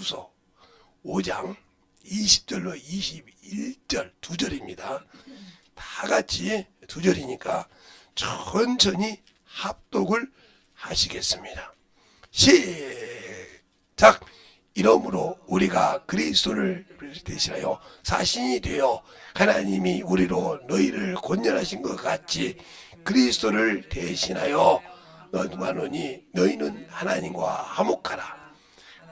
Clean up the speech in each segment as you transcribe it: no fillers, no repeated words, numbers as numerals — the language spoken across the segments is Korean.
후서 5장 20절로 21절 두 절입니다. 다 같이 두 절이니까 천천히 합독을 하시겠습니다. 시작! 이러므로 우리가 그리스도를 대신하여 사신이 되어 하나님이 우리로 너희를 권면하신 것 같이 그리스도를 대신하여 너희만오니 너희는 하나님과 화목하라.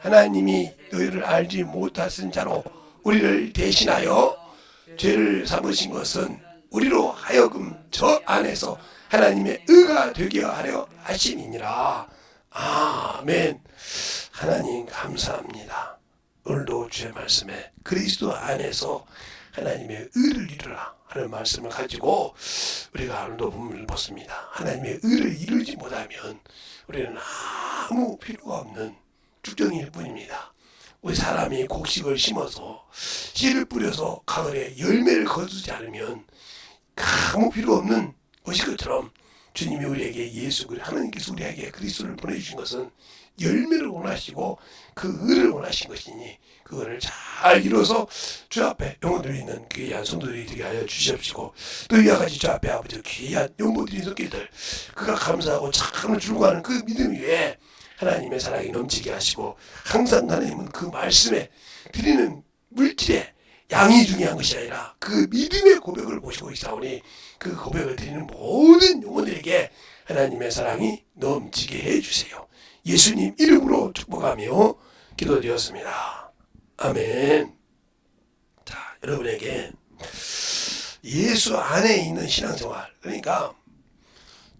하나님이 너희를 알지 못하신 자로 우리를 대신하여 죄를 삼으신 것은 우리로 하여금 저 안에서 하나님의 의가 되게 하려 하심이니라. 아멘. 하나님 감사합니다. 오늘도 주의 말씀에 그리스도 안에서 하나님의 의를 이루라 하는 말씀을 가지고 우리가 오늘도 본문을 봤습니다. 하나님의 의를 이루지 못하면 우리는 아무 필요가 없는 죽정일 뿐입니다. 우리 사람이 곡식을 심어서 씨를 뿌려서 가을에 열매를 거두지 않으면 아무 필요 없는 것인 것처럼 주님이 우리에게 하나님께서 우리에게 그리스도를 보내주신 것은 열매를 원하시고 그 의를 원하신 것이니 그거를 잘 이뤄서 주 앞에 영혼들이 있는 귀한 성도들이 되게 하여 주시옵시고 또 이와 같이 주 앞에 아버지 귀한 영혼들이 있었기를 그가 감사하고 참을 줄고하는 그 믿음 위에 하나님의 사랑이 넘치게 하시고 항상 하나님은 그 말씀에 드리는 물질에 양이 중요한 것이 아니라 그 믿음의 고백을 보시고 있사오니 그 고백을 드리는 모든 영혼들에게 하나님의 사랑이 넘치게 해주세요. 예수님 이름으로 축복하며 기도드렸습니다. 아멘. 자, 여러분에게 예수 안에 있는 신앙생활, 그러니까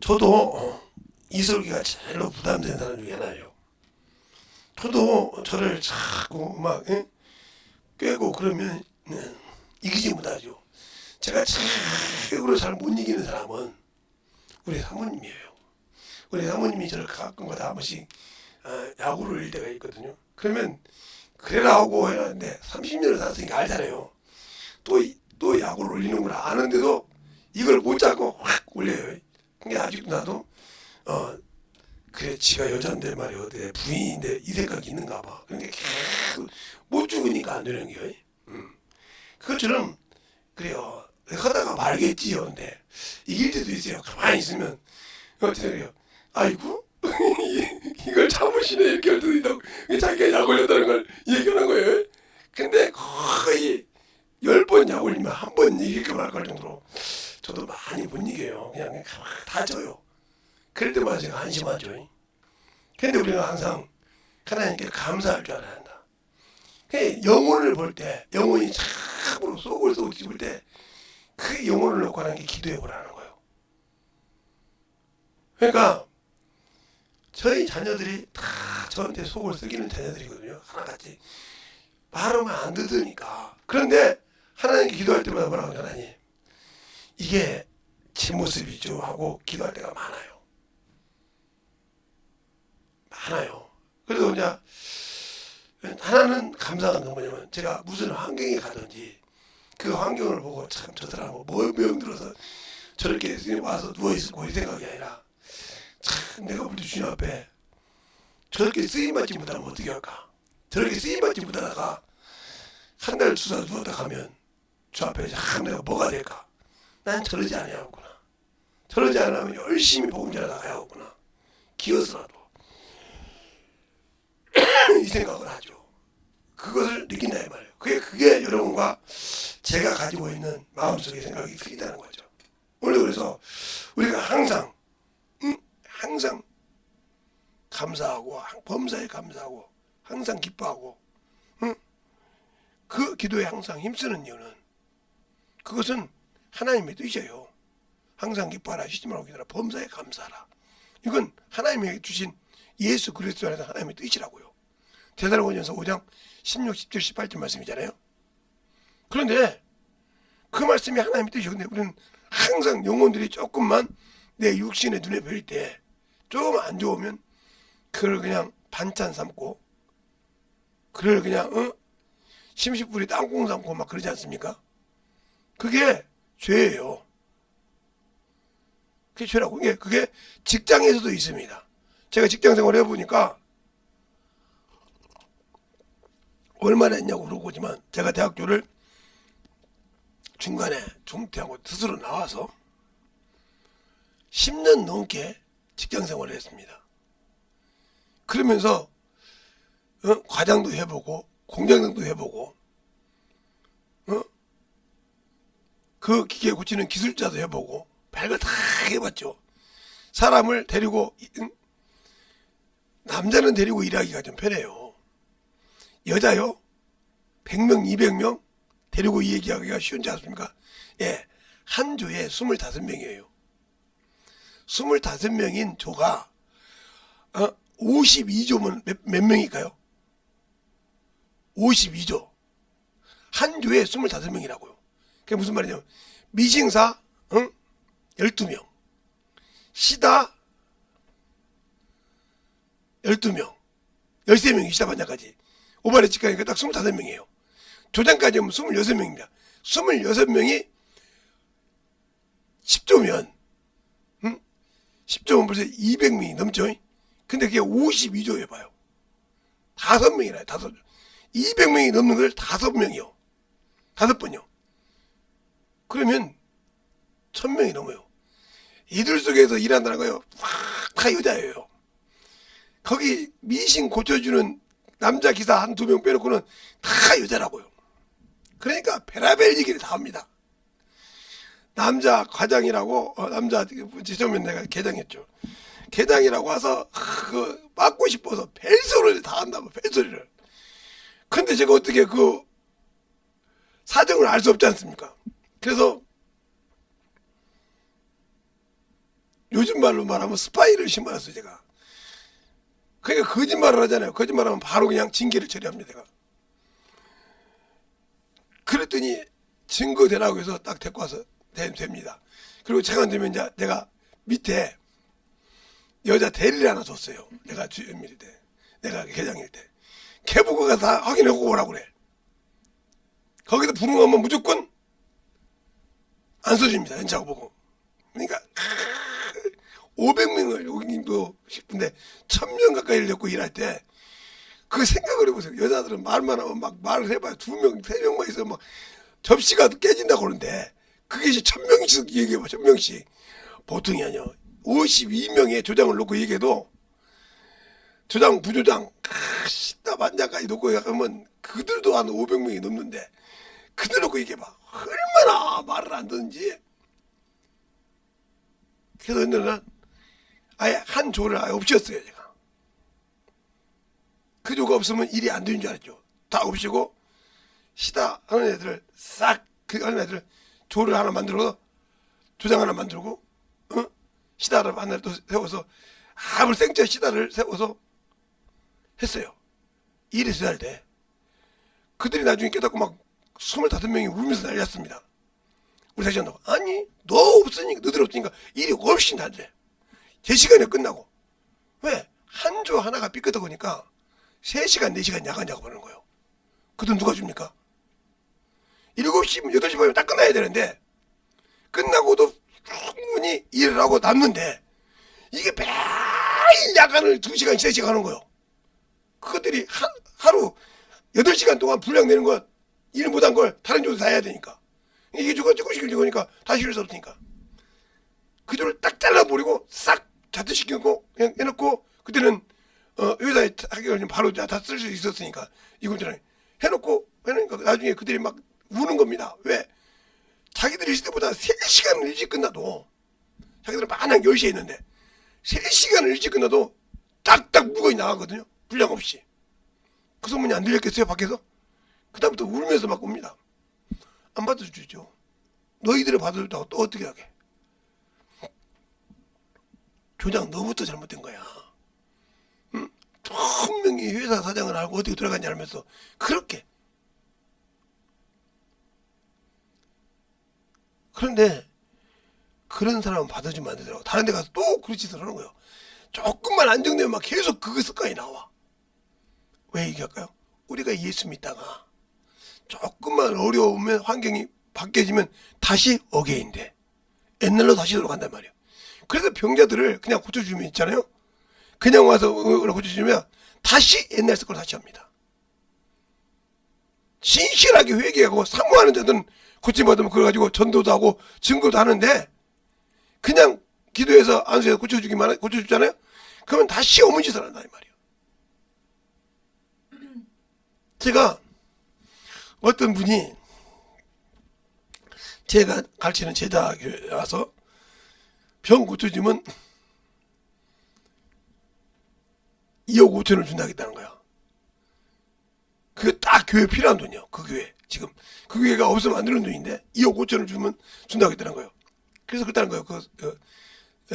저도 이설기가 제일로 부담되는 사람 중에 하나예요. 저도 저를 자꾸 막 꿰고 그러면 이기지 못하죠. 제가 최고로 잘 못 이기는 사람은 우리 사모님이에요. 우리 사모님이 저를 가끔가다 한 번씩 야구를 올릴 때가 있거든요. 그러면 그래라 하고 해야 하는데 30년을 살았으니까 알잖아요. 또 야구를 올리는구나 아는데도 이걸 못 잡고 확 올려요. 그게 아직도 나도 그래 지가 여잔데 말이야 내 부인인데 이 생각이 있는가 봐. 그러니까 계속 못 죽으니까 안 되는 거예요. 그것처럼 그래요. 하다가 말겠지요. 근데 이길 때도 있어요. 가만히 있으면 어떻게 해요? 아이고 이걸 참으시네 이렇게 할 때도 있다고 자기가 약 올렸다는 걸 얘기하는 거예요. 근데 거의 10번 약 올리면 한 번 이길까 말까 할 정도로 저도 많이 못 이겨요. 그냥 다 져요. 그럴 때마다 제가 한심하죠. 근데 우리는 항상 하나님께 감사할 줄 알아야 한다. 영혼을 볼 때, 영혼이 참으로 속을 씹을 때, 그 영혼을 놓고 하나님께 기도해 보라는 거예요. 그러니까, 저희 자녀들이 다 저한테 속을 썩이는 자녀들이거든요. 하나같이. 말하면 안 듣으니까. 그런데, 하나님께 기도할 때마다 뭐라고 하냐, 하나님. 이게 제 모습이죠. 하고 기도할 때가 많아요. 많아요. 그래서 그냥, 하나는 감사한 건 뭐냐면 제가 무슨 환경에 가든지 그 환경을 보고 참 저 사람은 뭐 병들어서 저렇게 와서 누워있고 이 생각이 아니라 참 내가 볼 때 주님 앞에 저렇게 쓰임받지 못하면 어떻게 할까. 저렇게 쓰임받지 못하다가 한 달 주사 누웠다 가면 주 앞에 내가 뭐가 될까. 난 저러지 않아야겠구나. 저러지 않으면 열심히 복음 전하다가야겠구나. 기어서라도 이 생각을 하죠. 그것을 느낀다 이 말이에요. 그게 여러분과 제가 가지고 있는 마음속의 생각이 틀리다는 거죠. 오늘 그래서 우리가 항상 감사하고 범사에 감사하고 항상 기뻐하고 그 기도에 항상 힘쓰는 이유는 그것은 하나님의 뜻이에요. 항상 기뻐하라 쉬지 말고 기도하라 범사에 감사하라. 이건 하나님이 주신 예수 그리스도 안에서 하나님의 뜻이라고요. 데살로니가전서 5장 16, 17, 18절 말씀이잖아요. 그런데 그 말씀이 하나님의 뜻이요. 근데 우리는 항상 영혼들이 조금만 내 육신의 눈에 보일 때 조금 안 좋으면 그걸 그냥 반찬 삼고 그걸 그냥 심시풀이 땅콩 삼고 막 그러지 않습니까? 그게 죄예요. 그게 죄라고. 그게 직장에서도 있습니다. 제가 직장 생활을 해보니까 얼마나 했냐고 물어보지만 제가 대학교를 중간에 중퇴하고 스스로 나와서 10년 넘게 직장생활을 했습니다. 그러면서 과장도 해보고 공장장도 해보고 그 기계 고치는 기술자도 해보고 별걸 다 해봤죠. 사람을 데리고 남자는 데리고 일하기가 좀 편해요. 여자요 100명 200명 데리고 이 얘기하기가 쉬운지 않습니까? 예, 한 조에 25명이에요 25명인 조가 52조면 몇 명일까요? 52조 한 조에 25명이라고요. 그게 무슨 말이냐면 미싱사 12명 시다 12명 13명이 시다 반장까지 오바레 직가니까 딱 25명이에요. 조장까지 하면 26명입니다. 26명이 10조면 10조면 벌써 200명이 넘죠. 근데 그게 52조에 봐요. 5명이라요. 5조. 200명이 넘는 걸 5명이요. 5번요. 그러면 1000명이 넘어요. 이들 속에서 일한다는 거요. 다 여자예요. 거기 미싱 고쳐주는 남자 기사 한 2명 빼놓고는 다 여자라고요. 그러니까 베라벨 얘기를 다 합니다. 남자 과장이라고 남자 처음엔 내가 계장했죠. 계장이라고 와서 그 맞고 싶어서 벨소리를 다 한다고 벨소리를. 근데 제가 어떻게 그 사정을 알 수 없지 않습니까? 그래서 요즘 말로 말하면 스파이를 심어놨어요 제가. 그러니까 거짓말을 하잖아요. 거짓말하면 바로 그냥 징계를 처리합니다 제가. 그랬더니 증거 대라고 해서 딱 데리고 와서 됩니다. 그리고 제가 되면 이제 내가 밑에 여자 대리를 하나 줬어요. 내가 주임일 때, 내가 계장일 때. 걔 보고 가서 다 확인하고 오라고 그래. 거기서 불응하면 무조건 안 써줍니다. 연차고 보고. 그러니까 500명을 여기님도 싶은데 1000명 가까이를 넣고 일할 때 그 생각을 해보세요. 여자들은 말만 하면 막 말을 해봐야 2명, 3명만 있으면 막 접시가 깨진다고 그러는데 그게 이제 1000명씩 얘기해봐. 1000명씩. 보통이 아니야. 52명의 조장을 놓고 얘기해도 조장, 부조장, 시다 반장까지 놓고 하면 그들도 한 500명이 넘는데 그들 놓고 얘기해봐. 얼마나 말을 안 듣는지. 그래서 옛날에는 아예 한 조를 아예 없앴어요 제가. 그 조가 없으면 일이 안 되는 줄 알았죠. 다 없애고 시다 하는 애들을 싹 그 하는 애들 조를 하나 만들어서 조장 하나 만들고 시다를 하나 또 세워서 아무 생짜 시다를 세워서 했어요. 일이 3달 돼. 그들이 나중에 깨닫고 막 25명이 울면서 난리났습니다. 우리 다시 한다고. 아니 너 없으니까 너들 없으니까 일이 훨씬 안 돼. 제 시간에 끝나고. 왜? 한 조 하나가 삐끗하니까 3시간 4시간 야간 작업하는 거예요. 그 돈 누가 줍니까? 7시 8시 반이면 딱 끝나야 되는데 끝나고도 충분히 일을 하고 남는데 이게 매일 야간을 2시간 3시간 하는 거예요. 그것들이 하루 8시간 동안 분량 내는 거 일 못한 걸 다른 조도 다 해야 되니까 이게 조금씩 죽으니까 다시 쉴 수 없으니까 그 조를 딱 잘라버리고 싹 자퇴시키고 그냥 해놓고 그때는 회사에 하기가 바로 다 쓸 수 있었으니까 이것들은 해놓고 해놓으니까 나중에 그들이 막 우는 겁니다. 왜? 자기들이 시대보다 3시간을 일찍 끝나도 자기들은 만약 10시에 있는데 3시간을 일찍 끝나도 딱딱 무거이 나가거든요. 분량 없이. 그 소문이 안 들렸겠어요 밖에서? 그 다음부터 울면서 막 옵니다. 안 받아주죠. 너희들을 받아줬다고 또 어떻게 하게? 조장 너부터 잘못된 거야. 응? 분명히 회사 사장을 알고 어떻게 들어갔냐 하면서 그렇게. 그런데 그런 사람은 받아주면 안 되더라고. 다른 데 가서 또 그런 짓을 하는 거예요. 조금만 안정되면 막 계속 그 습관이 나와. 왜 얘기할까요? 우리가 예수 믿다가 조금만 어려우면 환경이 바뀌어지면 다시 어게인돼. 옛날로 다시 돌아간단 말이에요. 그래서 병자들을 그냥 고쳐주면 있잖아요. 그냥 와서 고쳐주면 다시 옛날 습관을 다시 합니다. 진실하게 회개하고 사모하는 자들은 고침받으면 그걸 가지고 전도도 하고 증거도 하는데, 그냥 기도해서 안수해서 고쳐주잖아요. 그러면 다시 어문 짓을 한다 이 말이에요. 제가 어떤 분이 제가 가르치는 제자교회에 와서 병 고쳐주면 2억 5천을 준다겠다는 거야. 그게 딱 교회 필요한 돈이요. 그 교회. 지금 그 교회가 없으면 안 되는 돈인데 2억 5천을 주면 준다겠다는 거예요. 그래서 그랬다는 거예요.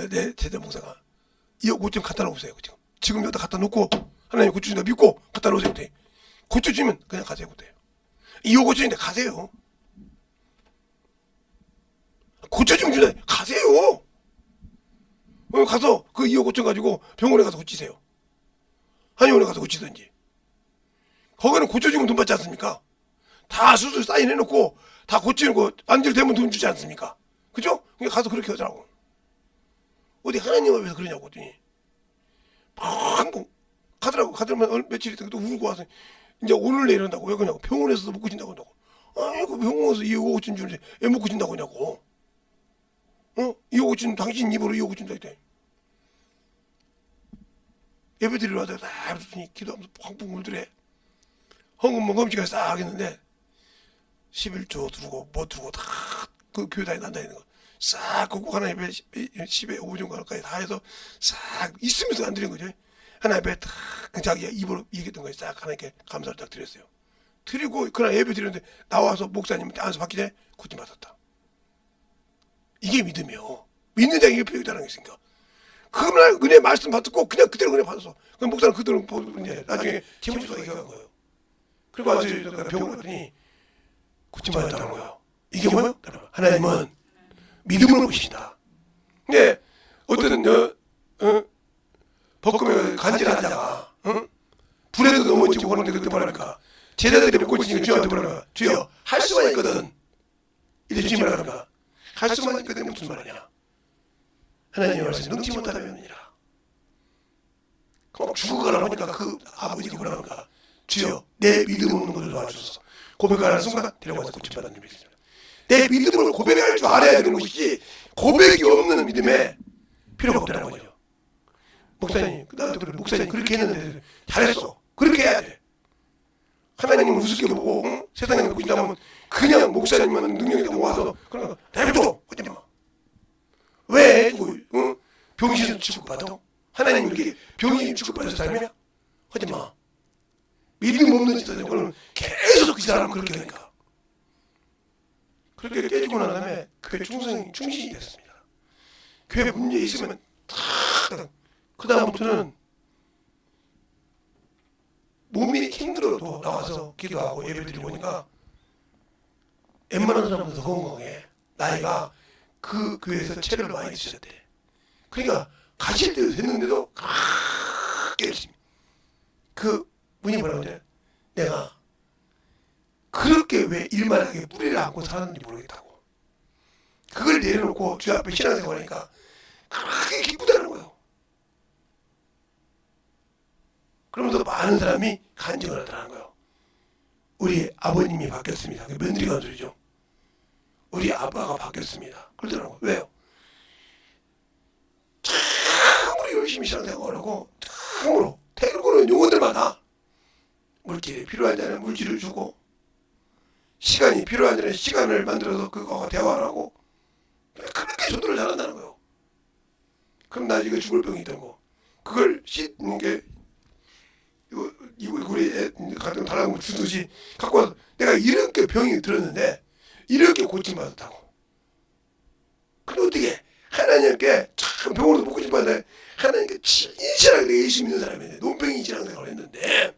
내 제자 목사가 2억 5천 갖다 놓으세요. 지금 여기다 갖다 놓고 하나님 고쳐준다 믿고 갖다 놓으세요. 고쳐주면 그냥 가세요. 그때요. 2억 5천인데 가세요. 고쳐주면 준다. 가세요. 가서 그 2억 5천 가지고 병원에 가서 고치세요. 한의원에 가서 고치든지. 거기는 고쳐주면 돈 받지 않습니까? 다 수술 사인해놓고 다 고치고 안절되면 돈 주지 않습니까? 그죠? 그러니까 가서 그렇게 하더라고. 어디 하나님 앞에서 그러냐고 했더니 막 가더라면 며칠 있다가 또 울고 와서 이제 오늘 내일 한다고. 왜 그러냐고. 병원에서도 못 고친다고 한다고. 아니 그 병원에서 2억 5천 주는데 왜 못 고친다고 하냐고. 2억 5천 당신 입으로 2억 5천 다 예배 드리러 와서 다 기도하면서 펑펑 울더래. 헌금만 검지가 싹 했는데 11조 들고 뭐 들고 다 그 교회 다니는 거 싹 걷고 하나님 앞에 10에 5종 가까이 다 해서 싹 있으면서 안 드린 거죠. 하나님 앞에 딱 자기 입으로 얘기했던 거에 싹 하나님께 감사를 딱 드렸어요. 드리고 그날 예배 드렸는데 나와서 목사님한테 안수 받기 전에 고침 받았다. 이게 믿음이요. 믿는 자에게 이게 표현이라는 게 있으니까. 그날 은혜 말씀 받고 그냥 그대로 은혜 받았어. 그럼 목사는 그대로 이제 나중에 팀주소가 얘기한 거예요. 그리고 와서 병원에 갔더니 고침 받았다는 거예요. 이게 뭐예요? 하나님은 믿음을 보신다. 근데 어떤 벚금에 간질한 자가 불에도 넘어지고 그러는데 그때 뭐랄까 제자들이 꽂히니까 주님한테 뭐랄까 주여 할 수만 있거든. 이제 주님이 뭐랄까 할 수만 있거든. 무슨 말이냐. 하나님의 말씀 능치 못하면이라. 막 죽어가라고 하니까 그 아버지가 뭐랄까 주여 내 믿음 없는 것을 도와주소서. 고백하는 순간 데려가서 고침받는 일이 있습니다. 내 믿음을 고백할 줄 알아야 되는 것이지 고백이 없는 믿음에 필요가 없다는 거죠. 목사님, 나도 그래. 목사님 그렇게 했는데 잘했어. 그렇게 해야 돼. 하나님을 우습게 보고 세상에 보고 있다면 그냥 목사님만 능력이 와서 그러니까 내버려 하지 마. 왜? 병신 취급받아? 하나님 이렇게 병신 취급받아서 살면 하지 마. 믿음 없는 짓을 계속 그 사람은 그렇게 하니까. 그렇게 깨지고 난 다음에 교회 충신이 됐습니다. 교회 문제 있으면 그 다음부터는 몸이 힘들어도 나와서 기도하고 예배 드리고 오니까 웬만한 사람보다 더 건강해. 나이가 그 교회에서 체를 많이 드셨대. 그러니까 가실 때도 됐는데도 열심히. 그 분이 뭐라고 하냐. 내가 그렇게 왜 일만 하게 뿌리를 안고 살았는지 모르겠다고. 그걸 내려놓고 주 앞에 신앙생활 하니까 그렇게 기쁘다는 거예요. 그러면서 많은 사람이 간증을 하더라는 거예요. 우리 아버님이 바뀌었습니다. 며느리가 하는 소리죠. 우리 아빠가 바뀌었습니다. 그러더라고요. 왜요? 참으로 열심히 신앙생활하고 참으로 태국으로 영혼들마다 물질이 필요한 자는 물질을 주고 시간이 필요한 자는 시간을 만들어서 그거와 대화를 하고 그렇게 전도를 잘한다는 거예요. 그럼 나 이거 죽을 병이 있던 거 그걸 씻는 게 우리 애 같은 달라고 주듯이 갖고 와서 내가 이렇게 병이 들었는데 이렇게 고침받았다고. 근데 어떻게 하나님께 참 병으로도 못 고침받았는데 하나님께 진실하게 예수 믿는 사람인데 논병이 지나가고 했는데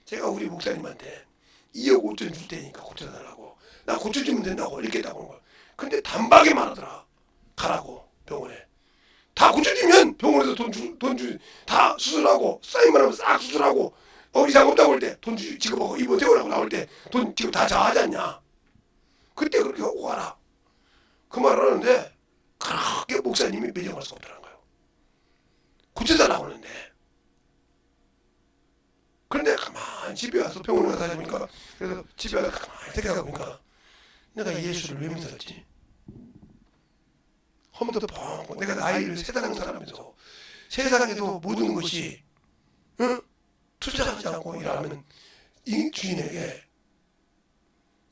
제가 우리 목사님한테 2억 5천 줄 테니까 고쳐달라고. 나 고쳐주면 된다고 이렇게 했다고. 거야. 근데 단박에 말하더라. 가라고 병원에. 다 고쳐주면 병원에서 돈 주, 다 수술하고 사인만 하면 싹 수술하고 이상 없다고 할 때 돈 지급하고 입원 퇴원하고 나올 때 돈 지급 다 자하지 않냐. 그때 그렇게 하고 가라. 그 말을 하는데 그렇게 목사님이 매정할 수가 없다는 거예요. 고쳐달라고 하는데. 그런데 가만히 집에 와서 병원에 가서 하니까 그래서 집에 와서 가만히 생각해 보니까 내가 예수를 왜 믿었지? 험도 펑 내가 나이를 세상 살아면서 세상에도 모든 것이 투자하지 않고 일하면 이 주인에게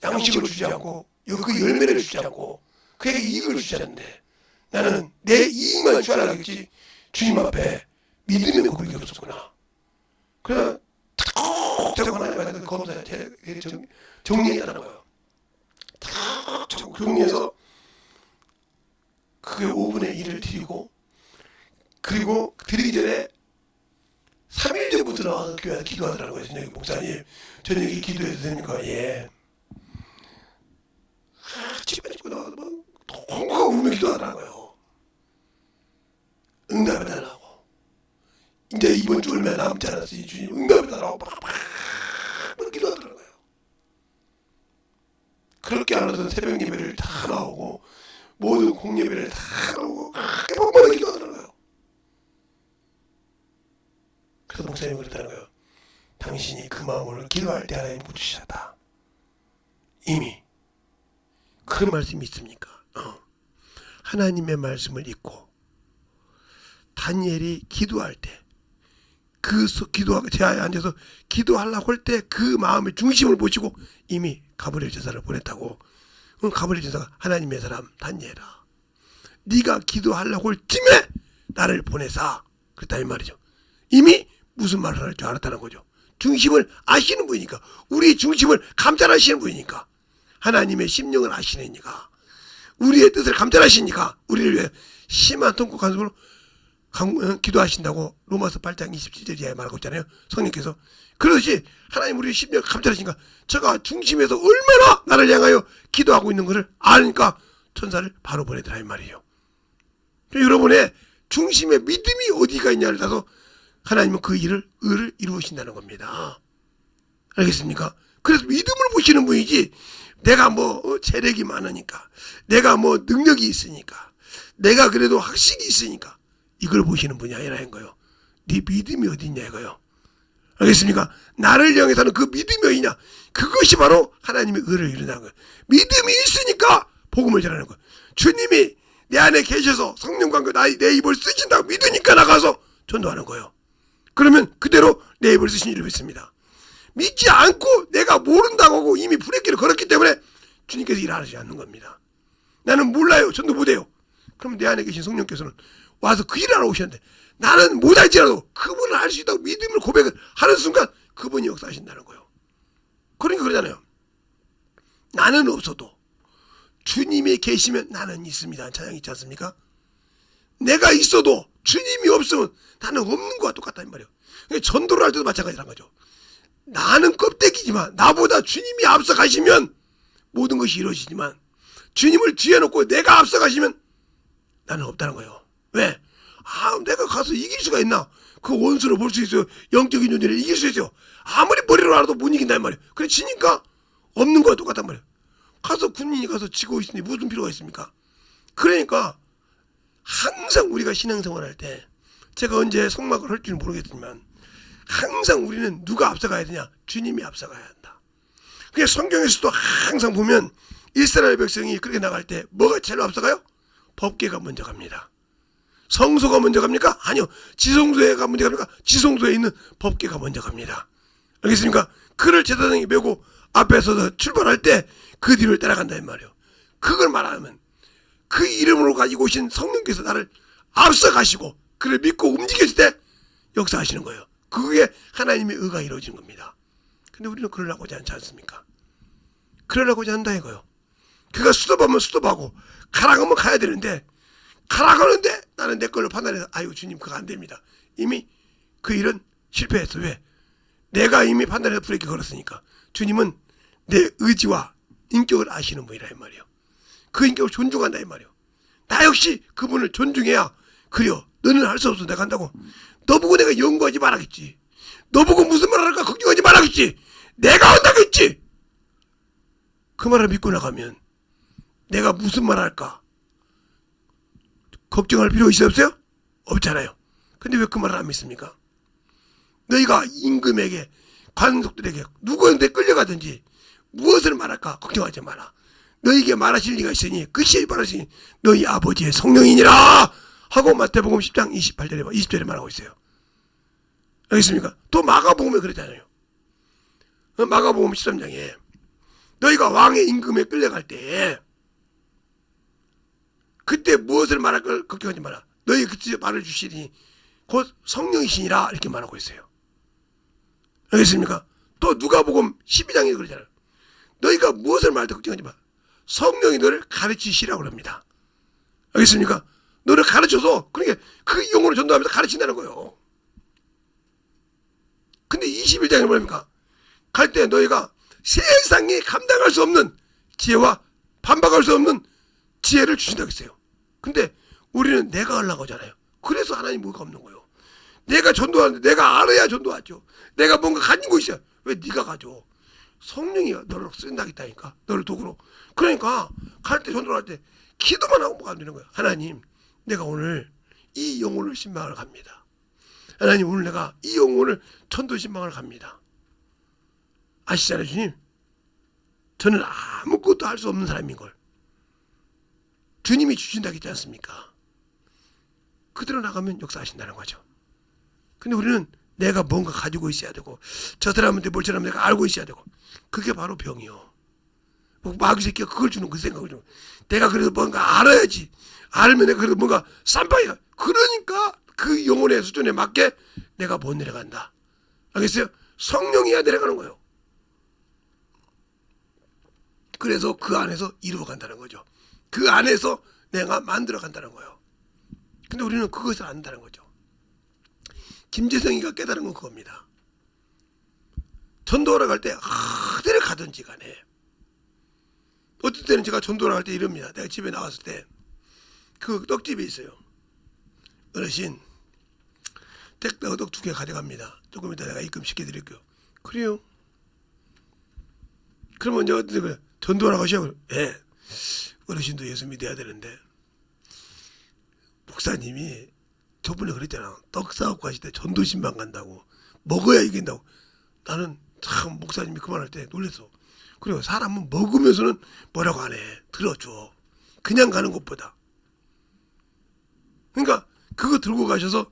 양식을 주지 않고 그 열매를 주지 않고 그에게 이익을 주지 않는데 나는 내 이익만 추하라겠지 주님 앞에 믿음의 고백이 없었구나. 그래서 탁 하나님한테 검사 정리했다는 거예요. 탁 정리해서 그 5분의 1을 드리고 그리고 드리기 전에 3일 전부터 나와서 교회에 기도하더라는 거예요. 저녁에 목사님 저녁에 기도해도 됩니까? 예. 집에 집고 나와서 막 통곡하고 울며 기도하더라는 거예요. 응답을 달라고. 이제 이번 주 얼마 남지 않았으니 주님 응답을 달라고 막 기도하더라는 거예요. 그렇게 안 하던 새벽 예배를 다 나오고 모든 공예배를 다 나오고 깨끗하게 기도하더라는 거예요. 그래서 목사님이 그랬다는 거예요. 당신이 그 마음으로 기도할 때 하나님 붙이셨다. 이미 그런 말씀이 있습니까? 하나님의 말씀을 읽고 다니엘이 기도할 때 그 제하에 앉아서 기도하려고 할 때 그 마음의 중심을 보시고 이미 가브리엘 전사를 보냈다고. 가브리엘 전사가 하나님의 사람 다니엘아 네가 기도하려고 할 쯤에 나를 보내사 그랬다 이 말이죠. 이미 무슨 말을 할 줄 알았다는 거죠. 중심을 아시는 분이니까 우리 중심을 감찰하시는 분이니까 하나님의 심령을 아시니까 우리의 뜻을 감찰하시니까 우리를 위해 심한 통곡 간수로 기도하신다고 로마서 8장 27절에 말하고 있잖아요. 성령께서 그러듯이 하나님 우리의 심령을 감찰하시니까 저가 중심에서 얼마나 나를 향하여 기도하고 있는 것을 아니까 천사를 바로 보내더라 이 말이에요. 여러분의 중심의 믿음이 어디가 있냐를 따서 하나님은 그 의를 이루신다는 겁니다. 알겠습니까? 그래서 믿음을 보시는 분이지 내가 재력이 많으니까 내가 능력이 있으니까 내가 그래도 학식이 있으니까 이걸 보시는 분이 아니라는 거예요. 네 믿음이 어디 있냐 이거요. 알겠습니까? 나를 향해서는 그 믿음이 어디냐 그것이 바로 하나님의 의를 이룬다는 거예요. 믿음이 있으니까 복음을 전하는 거예요. 주님이 내 안에 계셔서 성령과 내 입을 쓰신다고 믿으니까 나가서 전도하는 거예요. 그러면 그대로 내 입을 쓰신 일을 믿습니다. 믿지 않고 내가 모른다고 하고 이미 불의길을 걸었기 때문에 주님께서 일하지 않는 겁니다. 나는 몰라요. 전도 못해요. 그럼 내 안에 계신 성령께서는 와서 그 일하러 오셨는데 나는 못할지라도 그분을 할 수 있다고 믿음을 고백을 하는 순간 그분이 역사하신다는 거예요. 그러니까 그러잖아요. 나는 없어도 주님이 계시면 나는 있습니다. 찬양 있지 않습니까? 내가 있어도 주님이 없으면 나는 없는 것과 똑같다는 말이에요. 전도를 할 때도 마찬가지란 거죠. 나는 껍데기지만 나보다 주님이 앞서가시면 모든 것이 이루어지지만 주님을 뒤에 놓고 내가 앞서가시면 나는 없다는 거예요. 왜? 내가 가서 이길 수가 있나? 그 원수를 볼 수 있어요. 영적인 존재를 이길 수 있어요. 아무리 머리로 알아도 못 이긴단 말이에요. 그래 지니까 없는 거와 똑같단 말이에요. 가서 군인이 가서 지고 있으니 무슨 필요가 있습니까? 그러니까 항상 우리가 신앙생활 할 때 제가 언제 성막을 할 줄은 모르겠지만 항상 우리는 누가 앞서가야 되냐? 주님이 앞서가야 한다. 그게 성경에서도 항상 보면 이스라엘 백성이 그렇게 나갈 때 뭐가 제일 앞서가요? 법궤가 먼저 갑니다. 성소가 먼저 갑니까? 아니요. 지성소가 먼저 갑니까? 지성소에 있는 법궤가 먼저 갑니다. 알겠습니까? 그를 제사장이 메고 앞에서 출발할 때 그 뒤를 따라간다 이 말이에요. 그걸 말하면 그 이름으로 가지고 오신 성령께서 나를 앞서 가시고 그를 믿고 움직였을 때 역사하시는 거예요. 그게 하나님의 의가 이루어지는 겁니다. 근데 우리는 그러려고 하지 않지 않습니까? 그러려고 하지 않는다 이거예요. 그가 수도하면 수도하고 가라가면 가야 되는데 가라가는데 나는 내 걸로 판단해서 아유 주님 그거 안 됩니다. 이미 그 일은 실패했어. 왜? 내가 이미 판단해서 브레이크 걸었으니까. 주님은 내 의지와 인격을 아시는 분이라 이 말이에요. 그 인격을 존중한다 이 말이에요. 나 역시 그분을 존중해야 그래요. 너는 할 수 없어 내가 한다고. 너 보고 내가 연구하지 말라겠지. 너 보고 무슨 말 할까 걱정하지 말라겠지. 내가 한다겠지. 그 말을 믿고 나가면 내가 무슨 말 할까 걱정할 필요 있어요 없어요? 없잖아요. 근데 왜 그 말을 안 믿습니까? 너희가 임금에게 관속들에게 누구한테 끌려가든지 무엇을 말할까 걱정하지 마라. 너희에게 말하실 리가 있으니 그 시에 말하시니 너희 아버지의 성령이니라 하고 마태복음 10장 28절에 20절에 말하고 있어요. 알겠습니까? 또 마가복음에 그랬잖아요. 마가복음 13장에 너희가 왕의 임금에 끌려갈 때 그때 무엇을 말할 걸 걱정하지 마라. 너희 그때 말을 주시니 곧 성령이시니라 이렇게 말하고 있어요. 알겠습니까? 또 누가복음 12장에 그러잖아요. 너희가 무엇을 말할 때 걱정하지 마. 성령이 너를 가르치시라고 합니다. 알겠습니까? 너를 가르쳐서 그러니까 그 영으로 전도하면서 가르친다는 거예요. 근데 21장에 뭐랍니까? 갈 때 너희가 세상이 감당할 수 없는 지혜와 반박할 수 없는 지혜를 주신다고 했어요. 근데 우리는 내가 하려고 하잖아요. 그래서 하나님 뭐가 없는 거예요. 내가 전도하는데 내가 알아야 전도하죠. 내가 뭔가 가지고 있어야. 왜 네가 가져? 성령이 너를 쓴다겠다니까. 너를 도구로. 그러니까 갈 때 전도를 할 때 기도만 하고 뭐가 안 되는 거야. 하나님 내가 오늘 이 영혼을 신방을 갑니다. 하나님 오늘 내가 이 영혼을 전도 신방을 갑니다. 아시잖아요 주님. 저는 아무것도 할 수 없는 사람인걸. 주님이 주신다고 했지 않습니까? 그대로 나가면 역사하신다는 거죠. 근데 우리는 내가 뭔가 가지고 있어야 되고 저 사람한테 뭘 저라면 내가 알고 있어야 되고 그게 바로 병이요. 마귀 새끼가 그걸 주는 그 생각을 주는 내가 그래도 뭔가 알아야지. 알면 내가 그래도 뭔가 쌈방이가 그러니까 그 영혼의 수준에 맞게 내가 못 내려간다. 알겠어요? 성령이야 내려가는 거예요. 그래서 그 안에서 이루어간다는 거죠. 그 안에서 내가 만들어간다는 거예요. 근데 우리는 그것을 안다는 거죠. 김재성이가 깨달은 건 그겁니다. 전도하러 갈 때 어디를 가든지 간에 어떨 때는 제가 전도하러 갈 때 이럽니다. 내가 집에 나왔을 때 그 떡집에 있어요. 어르신 택배가 떡 2개 가져갑니다. 조금 이따 내가 입금시켜드릴게요. 그래요? 그러면 이제 어떻게 그래? 전도하러 가시냐고. 예. 어르신도 예수 믿어야 되는데 목사님이 저번에 그랬잖아. 떡 사갖고 가실 때 전도신방 간다고 먹어야 이긴다고. 나는 참 목사님이 그 말할 때 놀랬어. 그리고 사람은 먹으면서는 뭐라고 안 해. 들어줘. 그냥 가는 것보다. 그러니까 그거 들고 가셔서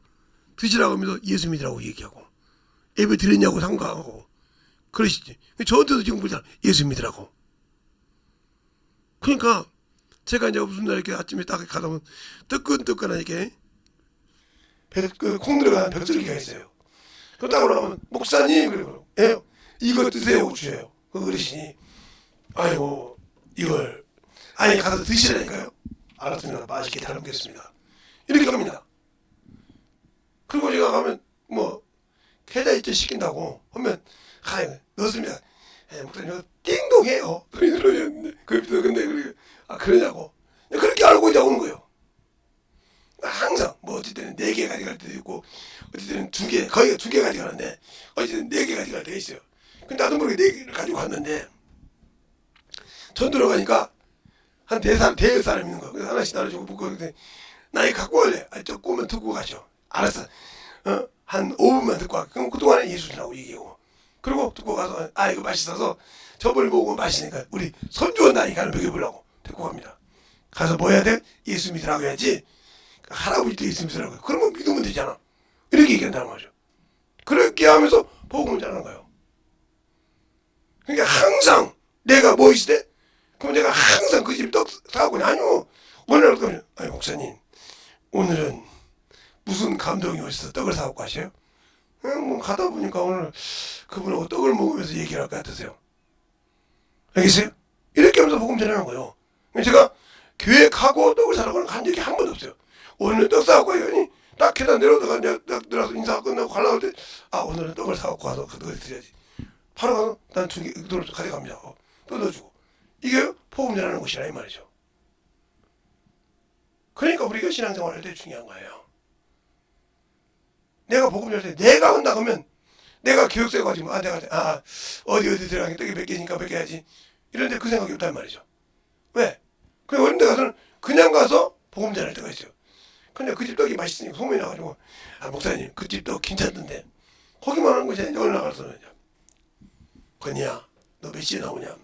드시라고 하면서 예수 믿으라고 얘기하고 예배 드렸냐고 상관하고 그러시지. 저한테도 지금 그러잖아. 예수 믿으라고. 그러니까 제가 이제 무슨 날 이렇게 아침에 딱 가다 보면 뜨끈뜨끈한 이렇게 콩 들어간 벽절기가 있어요. 그거 딱 올라가면 목사님 그리고 예, 이거 드세요 주세요. 그 어르신이 아이고 이걸 아니 가서 드시라니까요. 알았습니다. 맛있게 잘 먹겠습니다. 이렇게 갑니다. 그리고 제가 가면 뭐 계좌이체 시킨다고 하면 넣습니다. 목사님 이거 띵동해요. 근데 그러냐고 그렇게 알고 이제 오는 거예요. 항상 뭐 어쨌든 4개 가져갈 때도 있고 어쨌든 2개 거의 2개 가져가는데 어쨌든 4개 가져갈 때가 있어요. 근데 나도 모르게 4개를 가지고 갔는데 전도로 가니까 한 대여 사람 있는 거야. 그래서 하나씩 나눠주고 묻고 나 이거 갖고 갈래. 저 꼬면 듣고 가죠. 알았어. 한 5분만 듣고 가. 그럼 그동안에 예수님하고 얘기하고 그리고 듣고 가서 이거 맛있어서 저번에 먹으면 맛있으니까 우리 손주 온다니까 먹여보려고 데리고 갑니다. 가서 뭐 해야 돼? 예수 믿으라고 해야지. 할아버지도 예수 믿으라고. 그러면 믿으면 되잖아. 이렇게 얘기한다는 거죠. 그렇게 하면서 복음을 전하는 거예요. 그러니까 항상 내가 뭐 있을 때 그럼 내가 항상 그 집 떡 사고 아니요. 오늘 그러면 아니 목사님 오늘은 무슨 감동이 오셔서 떡을 사고 가셔요? 뭐 가다 보니까 오늘 그분하고 떡을 먹으면서 얘기를 할 것 같으세요. 알겠어요? 이렇게 하면서 복음 전하는 거예요. 제가 교회 가고 떡을 사러 간 적이 한 번도 없어요. 오늘 떡 사갖고 가니 딱 계단 내려오다가 딱 들어가서 인사 끝나고 가려고 할 때 오늘은 떡을 사갖고 가서 그걸 드려야지. 바로 가서 난 2개 돈을 가져갑니다. 또 넣어주고. 이게 복음 전하는 것이라 이 말이죠. 그러니까 우리가 신앙생활 할 때 중요한 거예요. 내가 복음 전할 때 내가 한다 그러면 내가 교육생 가지고 내가 어디 들어가니 떡이 몇 개니까 몇 개 해야지. 이런데 그 생각이 없단 말이죠. 왜? 그냥 어느 데 가서는 그냥 가서 복음 전할 때가 있어요. 근데 그 집 떡이 맛있으니까 소문이 나가지고 목사님 그 집 떡 괜찮던데 거기만 하는 것이 아니라 어느 나가서는 건이야, 너 몇 시에 나오냐?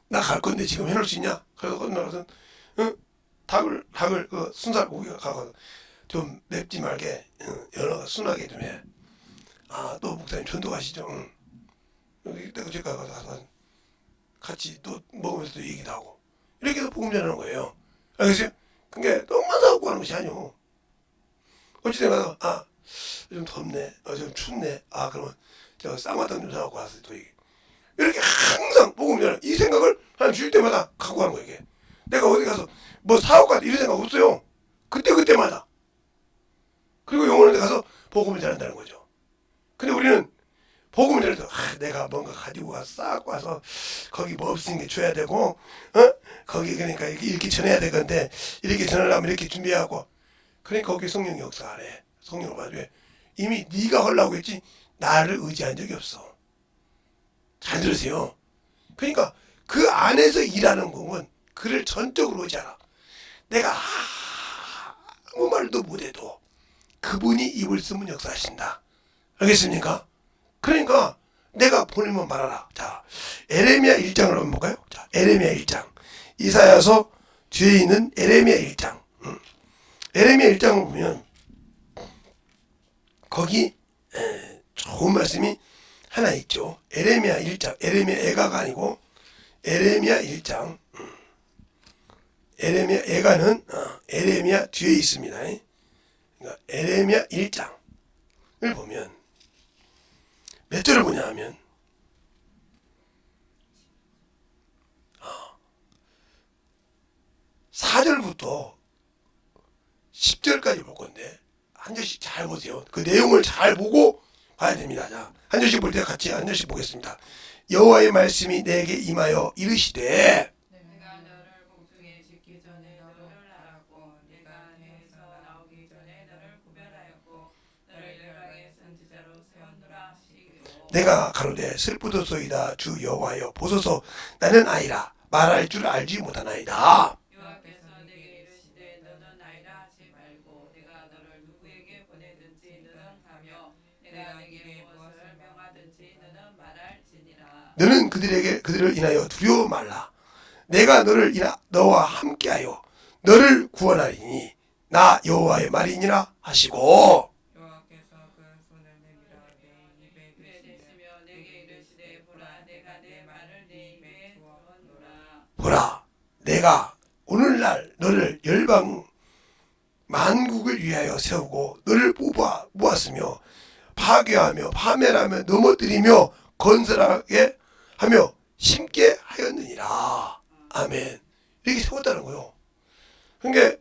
나 갈 건데 지금 해놓을 수 있냐? 그래서 건너가서 응? 닭을 그 순살 고기가 가고 좀 맵지 말게, 연어가 순하게 좀 해. 아, 또 목사님 전도 가시죠? 응. 여기 내가 집 가서 같이 또 먹으면서 또 얘기도 하고 이렇게 해서 복음 전하는 거예요. 알겠어요? 그게 떡만 사갖고 하는 것이 아니오. 어찌된 가서 좀 덥네, 좀 춥네, 그러면 저 쌍화탕 좀 사갖고 와서 또 얘기. 이렇게 항상 복음 전하 이 생각을 한 주일 때마다 갖고 가는 거예요. 이게 내가 어디 가서 뭐 사갖고 가야 이런 생각 없어요. 그때마다. 그리고 영혼에 가서 복음을 전한다는 거죠. 근데 우리는 복음을 전해서 내가 뭔가 가지고 가서 싸갖고 와서 거기 뭐 없으니까 줘야 되고, 거기 그러니까 이렇게 전해야 되건데 이렇게 전하려면 이렇게 준비하고, 그러니까 거기 성령이 역사 안 해. 성령을 봐줘. 이미 네가 하려고 했지 나를 의지한 적이 없어. 잘 들으세요. 그러니까 그 안에서 일하는 공은 그를 전적으로 의지하라. 내가 아무 말도 못해도 그분이 입을 쓰면 역사하신다. 알겠습니까? 그러니까 내가 보내면 말하라. 자, 에레미야 1장을 한번 볼까요? 자, 에레미야 1장. 이사야서 뒤에 있는 에레미야 1장. 에레미야 1장을 보면 거기 좋은 말씀이 하나 있죠. 에레미야 1장. 에레미야 애가가 아니고 에레미야 1장. 에레미야 애가는 에레미야 뒤에 있습니다. 그러니까 에레미야 1장을 보면 몇 절을 보냐 하면 4절부터 10절까지 볼 건데 한 절씩 잘 보세요. 그 내용을 잘 보고 봐야 됩니다. 자, 한 절씩 볼 때 같이 한 절씩 보겠습니다. 여호와의 말씀이 내게 임하여 이르시되 내가 너를 복중에 짓기 전에 너를 알았고 네가 내에서 나오기 전에 너를 구별하였고 너를 열방의 선지자로 세웠노라 하시기로 내가 가로되 슬프도소이다 주 여호와여 보소서 나는 아이라 말할 줄 알지 못하나이다. 여호와께서 내게 이르시되 너는 아이라 하지 말고 내가 너를 누구에게 보내든지 너는 가며 내가 네게 무엇을 명하든지 너는 말할지니라. 너는 그들을 인하여 두려워 말라. 내가 너와 함께하여 너를 구원하리니 나 여호와의 말이니라 하시고, 여호와께서 그 손을 내밀어 내 입에 대시며 내게 이르시되 보라 내가 내 말을 네 입에 두었노라. 보라 내가 오늘날 너를 열방 만국을 위하여 세우고 너를 모았으며 파괴하며 파멸하며 넘어뜨리며 건설하게 하며 심게 하였느니라. 아멘. 이렇게 세웠다는 거요. 그러니까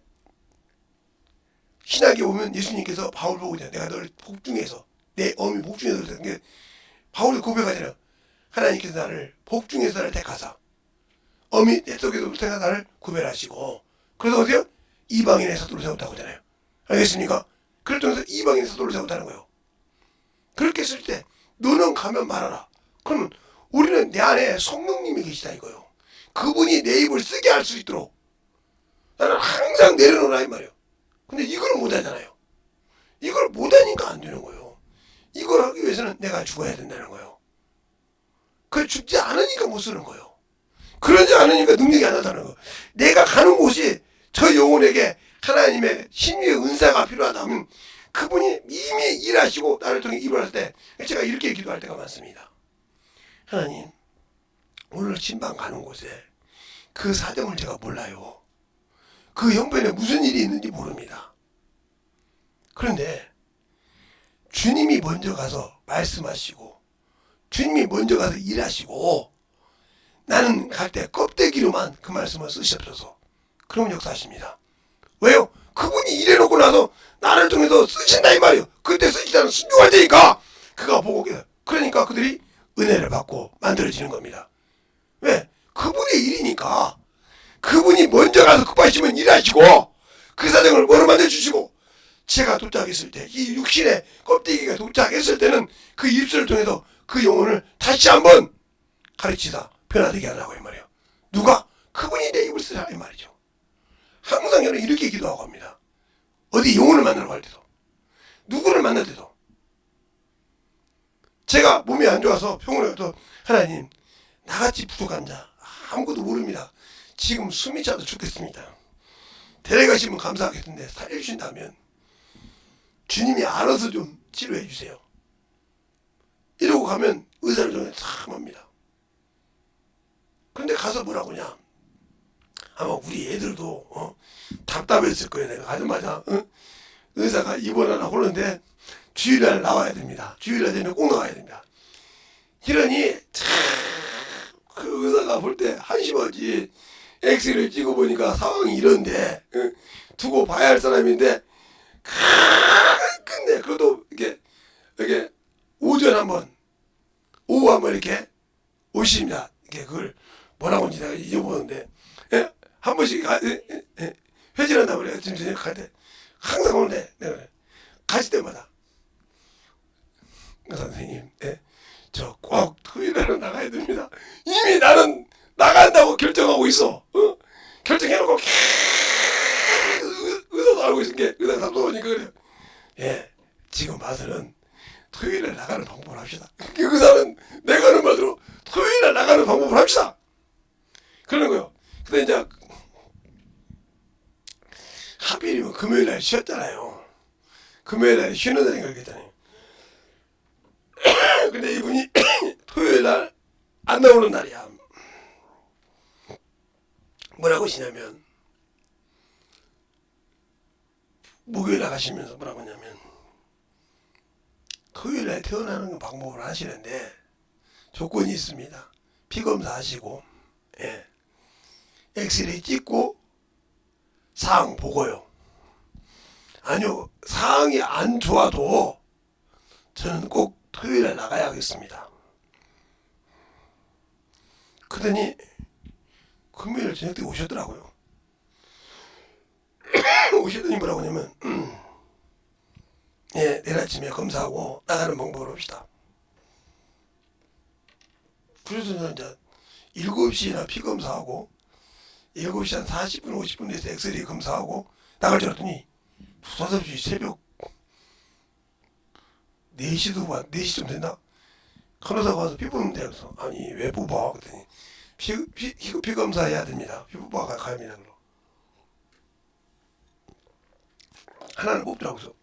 신학에 오면 예수님께서 바울 보고 있잖아요. 내가 너를 복중에서 내 어미 복중에서 그러니까 바울이 고백하잖아요. 하나님께서 나를 복중에서 나를 택하사 어미 내 속에서 택하 나를 구별하시고, 그래서 어디요? 이방인의 사도를 세웠다고 하잖아요. 알겠습니까? 그를 통해서 이방인의 사도를 세웠다는 거예요. 그렇게 했을 때 너는 가면 말하라. 그러면 우리는 내 안에 성령님이 계시다 이거요. 그분이 내 입을 쓰게 할 수 있도록 나는 항상 내려놓으라 이 말이에요. 근데 이걸 못하잖아요. 이걸 못하니까 안 되는 거예요. 이걸 하기 위해서는 내가 죽어야 된다는 거예요. 그 죽지 않으니까 못 쓰는 거예요. 그러지 않으니까 능력이 안 나타나는 거예요. 내가 가는 곳이 저 영혼에게 하나님의 신유의 은사가 필요하다면 그분이 이미 일하시고 나를 통해 일을 할 때 제가 이렇게 기도할 때가 많습니다. 하나님, 오늘 신방 가는 곳에 그 사정을 제가 몰라요. 그 형편에 무슨 일이 있는지 모릅니다. 그런데 주님이 먼저 가서 말씀하시고 주님이 먼저 가서 일하시고 나는 갈 때 껍데기로만 그 말씀을 쓰시옵소서. 그러면 역사하십니다. 왜요? 그분이 일해놓고 나서 나를 통해서 쓰신다 이 말이에요. 그때 쓰시다는 순종할 테니까 그가 보고 계세요. 그러니까 그들이 은혜를 받고 만들어지는 겁니다. 왜? 그분의 일이니까. 그분이 먼저 가서 급하시면 일하시고 그 사정을 뭐로 만들어주시고, 제가 도착했을 때 이 육신의 껍데기가 도착했을 때는 그 입술을 통해서 그 영혼을 다시 한번 가르치다 변화되게 하려고 이 말이에요. 누가? 그분이 내 입을 쓰라 이 말이죠. 항상 저는 이렇게 기도하고 합니다. 어디 영혼을 만나러 갈 때도 누구를 만날 때도 제가 몸이 안 좋아서 병원에 가서 하나님 나같이 부족한 자 아무것도 모릅니다. 지금 숨이 차도 죽겠습니다. 데려가시면 감사하겠는데 살려주신다면 주님이 알아서 좀 치료해 주세요. 이러고 가면 의사를 좀 참합니다. 근데 가서 뭐라고 하냐, 아마 우리 애들도 답답했을 거예요. 내가 가자마자 의사가 입원하라고 그러는데 주일날 나와야 됩니다. 주일날 되면 꼭 나와야 됩니다. 이러니 참 그 의사가 볼 때 한심하지. 엑스레이를 찍어보니까 상황이 이런데 두고 봐야 할 사람인데 끝내 그래도 이렇게 오전 한번 오후 한번 이렇게 오십니다. 이게 그걸 뭐라고 하는지 내가 잊어보는데 한 번씩 회진한다고 그래요. 지금 저녁 갈 때 항상 오는데 내가 가실 때마다 선생님 저 꼭 토요일에는 나가야 됩니다. 이미 나는 나간다고 결정하고 있어. 결정해놓고 의사도 알고 있은 게 의사 답답하니까 그래요. 지금 봐서는 토요일에 나가는 방법을 합시다. 그 의사는 내가 하는 말대로 토요일에 나가는 방법을 합시다. 그러는 거요. 근데 이제 하필이면 금요일날 쉬었잖아요. 금요일날 쉬는 날인가 그랬잖아요. 근데 이분이 토요일날 안 나오는 날이야. 뭐라고 하시냐면 목요일 나가시면서 뭐라고 하냐면 토요일날 태어나는 방법을 하시는데 조건이 있습니다. 피검사 하시고 엑스레이 찍고 사항 보고요. 아니요, 사항이 안 좋아도 저는 꼭 토요일에 나가야겠습니다. 그러더니 금요일 저녁 때 오셨더라고요. 오시더니 뭐라고 하냐면 내일 아침에 검사하고 나가는 방법을 합시다. 그래서 저는 이제 7시나 피검사하고 7시 한 40분 50분 돼서 엑스레이 검사하고 나갈 줄 알았더니 부사섭시 새벽 4시도 반 4시쯤 된다. 간호사가 와서 피 뽑는데 그래서 아니 왜 뽑아? 그랬더니 피 검사해야 됩니다. 피 뽑아가 가야 합니다. 그럼 하나를 뽑더라고. 그래서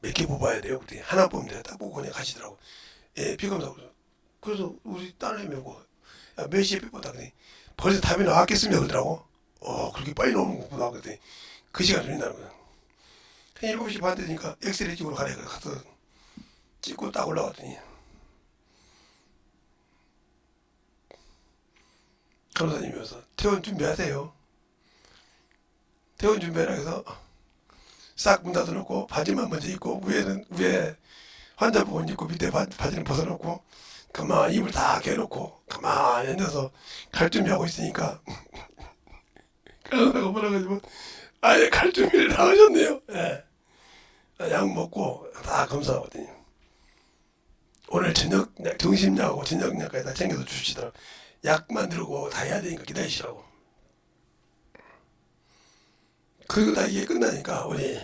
몇 개 뽑아야 돼요? 그랬더니 하나 뽑으면 돼요. 딱 보고 그냥 가시더라고. 피 검사. 그래서 우리 딸내미 뭐 몇 시에 피 뽑았다 그랬더니 벌써 답이 나왔겠습니다 그러더라고. 그렇게 빨리 나오는 거구나. 그랬더니 그 시간 걸린다는 거야. 7시 반 되니까 엑스레이 찍으러 가래. 가서 찍고 딱 올라왔더니 간호사님이 와서 퇴원 준비하세요. 퇴원 준비하라 해서 싹 문 닫아놓고 바지만 먼저 입고 위에 환자복 옷 입고 밑에 바지는 벗어놓고 가만히 입을 다 개놓고 가만히 앉아서 갈 준비하고 있으니까 간호사가 뭐라 가지고 아예 갈 준비를 다 하셨네요. 약 먹고 다 검사하거든요. 오늘 저녁 점심약하고 저녁약까지 다 챙겨서 주시더라고요. 약 만들고 다 해야 되니까 기다리시라고. 그리고 다 이게 끝나니까 우리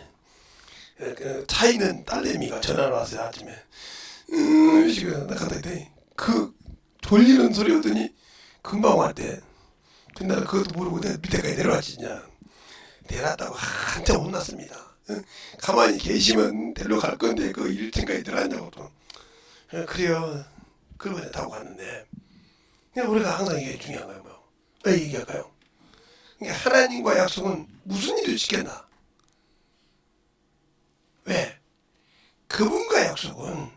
차 있는 딸내미가 전화를 왔어요. 아침에 지금 나 갔다 했더니 그 돌리는 소리 오더니 금방 왔대. 근데 나는 그것도 모르고 내가 밑에까지 내려왔지. 내려왔다고 한참 혼났습니다. 가만히 계시면 데려갈 건데 그 1층까지 들어갔냐고. 또 그래요. 그러고 내가 타고 갔는데 그냥 우리가 항상 이게 중요한 거예요. 왜 얘기할까요? 그러니까 하나님과 약속은 무슨 일을 시켰나? 왜? 그분과 약속은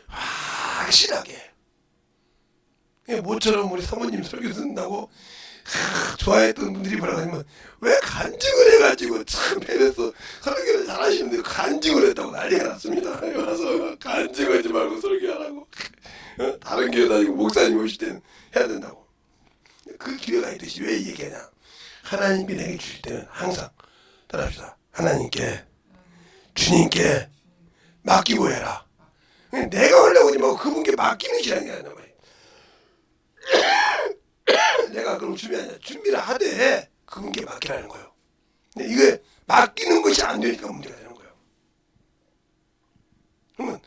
확실하게 모처럼 우리 사모님 설교 듣는다고 좋아했던 분들이 뭐라고 하냐면 왜 간증을 해가지고 참 배려서 설교를 잘하시는데 간증을 했다고 난리가 났습니다. 와서 간증하지 말고 설교하라고. 다른 교회 다니고 목사님 오실 때는 해야 된다고. 그 기회가 있듯이 왜 얘기하냐? 하나님이 내게 주실 때는 항상 따라합시다. 하나님께 주님께 맡기고 해라. 내가 하려고 하지 말고 그분께 맡기는 시간이 아니란 말이에요. 내가 그럼 준비를 하되 그분께 맡기라는 거예요. 근데 이게 맡기는 것이 안 되니까 문제가 되는 거예요. 그러면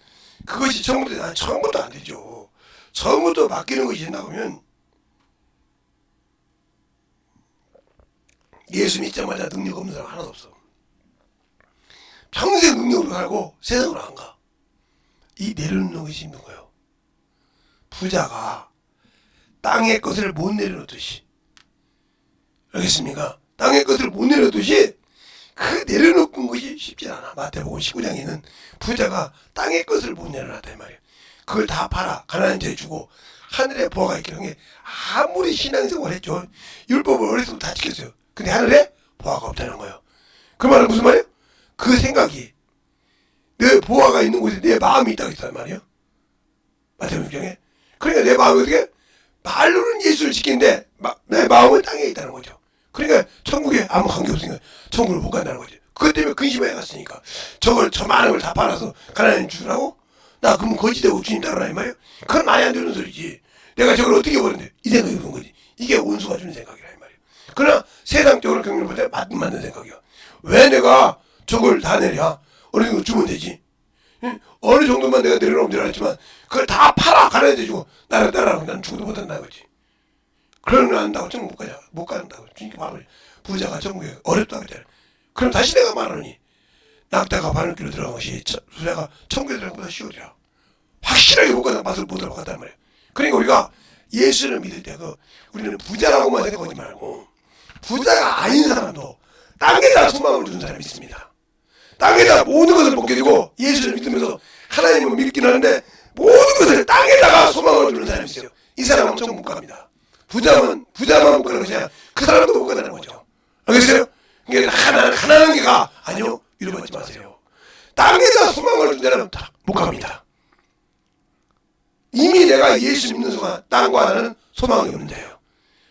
그것이 처음부터 안 되죠. 처음부터 바뀌는 것이 된다 그러면 예수 믿자마자 능력 없는 사람 하나도 없어. 평생 능력으로 살고 세상으로 안 가. 이 내려놓는 것이 힘든 거예요. 부자가 땅의 것을 못 내려놓듯이, 알겠습니까? 땅의 것을 못 내려놓듯이 그 내려놓는 것이 쉽지 않아. 마태복음 19장에는 부자가 땅의 것을 못 내려놨다 이 말이에요. 그걸 다 팔아 가난한 자에 주고 하늘에 보화가 있기는 게 아무리 신앙생활 했죠. 율법을 어렸을 때 다 지켰어요. 근데 하늘에 보화가 없다는 거예요. 그 말은 무슨 말이에요? 그 생각이 내 보화가 있는 곳에 내 마음이 있다고 했단 말이에요. 마태복음 6장에. 그러니까 내 마음이 어떻게? 말로는 예수를 지키는데 내 마음은 땅에 있다는 거죠. 그러니까 천국에 아무 관계 없으니까 천국을 못 간다는 거죠. 그것 때문에 근심해 갔으니까 저 많은 걸 다 팔아서 가난한 주라고? 나 그러면 거지되고 주님 따라라 이 말이에요? 그건 말이 안 되는 소리지. 내가 저걸 어떻게 버는데 이 생각이 드는 거지. 이게 원수가 주는 생각이라 이 말이에요. 그러나 세상적으로 겪는 것에 맞는 생각이야. 왜 내가 저걸 다 내려? 어느 정도 주면 되지. 응? 어느 정도만 내가 내려놓으면 되라지만 그걸 다 팔아 가난한 데 주고 나를 따라라고 나는 죽어도 못한다는 거지. 그러는 거 안다고 천국 못 간다고. 그러니까 말을 부자가 천국에 어렵다고 그랬잖아. 그럼 다시 내가 말하니 낙타가 바늘길로 들어간 것이 부자가 천국에 들어간 것보다 쉬우리라. 확실하게 못 가다 맛을 못 들어갔단 말이야. 그러니까 우리가 예수를 믿을 때 우리는 부자라고만 생각하지 말고 부자가 아닌 사람도 땅에다 소망을 두는 사람이 있습니다. 땅에다 모든 것을 맡겨두고 예수를 믿으면서 하나님을 믿긴 하는데 모든 것을 땅에다가 소망을 두는 사람이 있어요. 이 사람은 천국 못 갑니다. 부자만 못 가는 것이 아니라 그 사람도 못 간다는 거죠. 알겠어요? 그러니까 가난한 게가 아니요. 위로받지 마세요. 땅에다 소망을 둔 사람은 다 못 갑니다. 이미 내가 예수 믿는 순간 땅과 하나는 소망이 없는 자예요.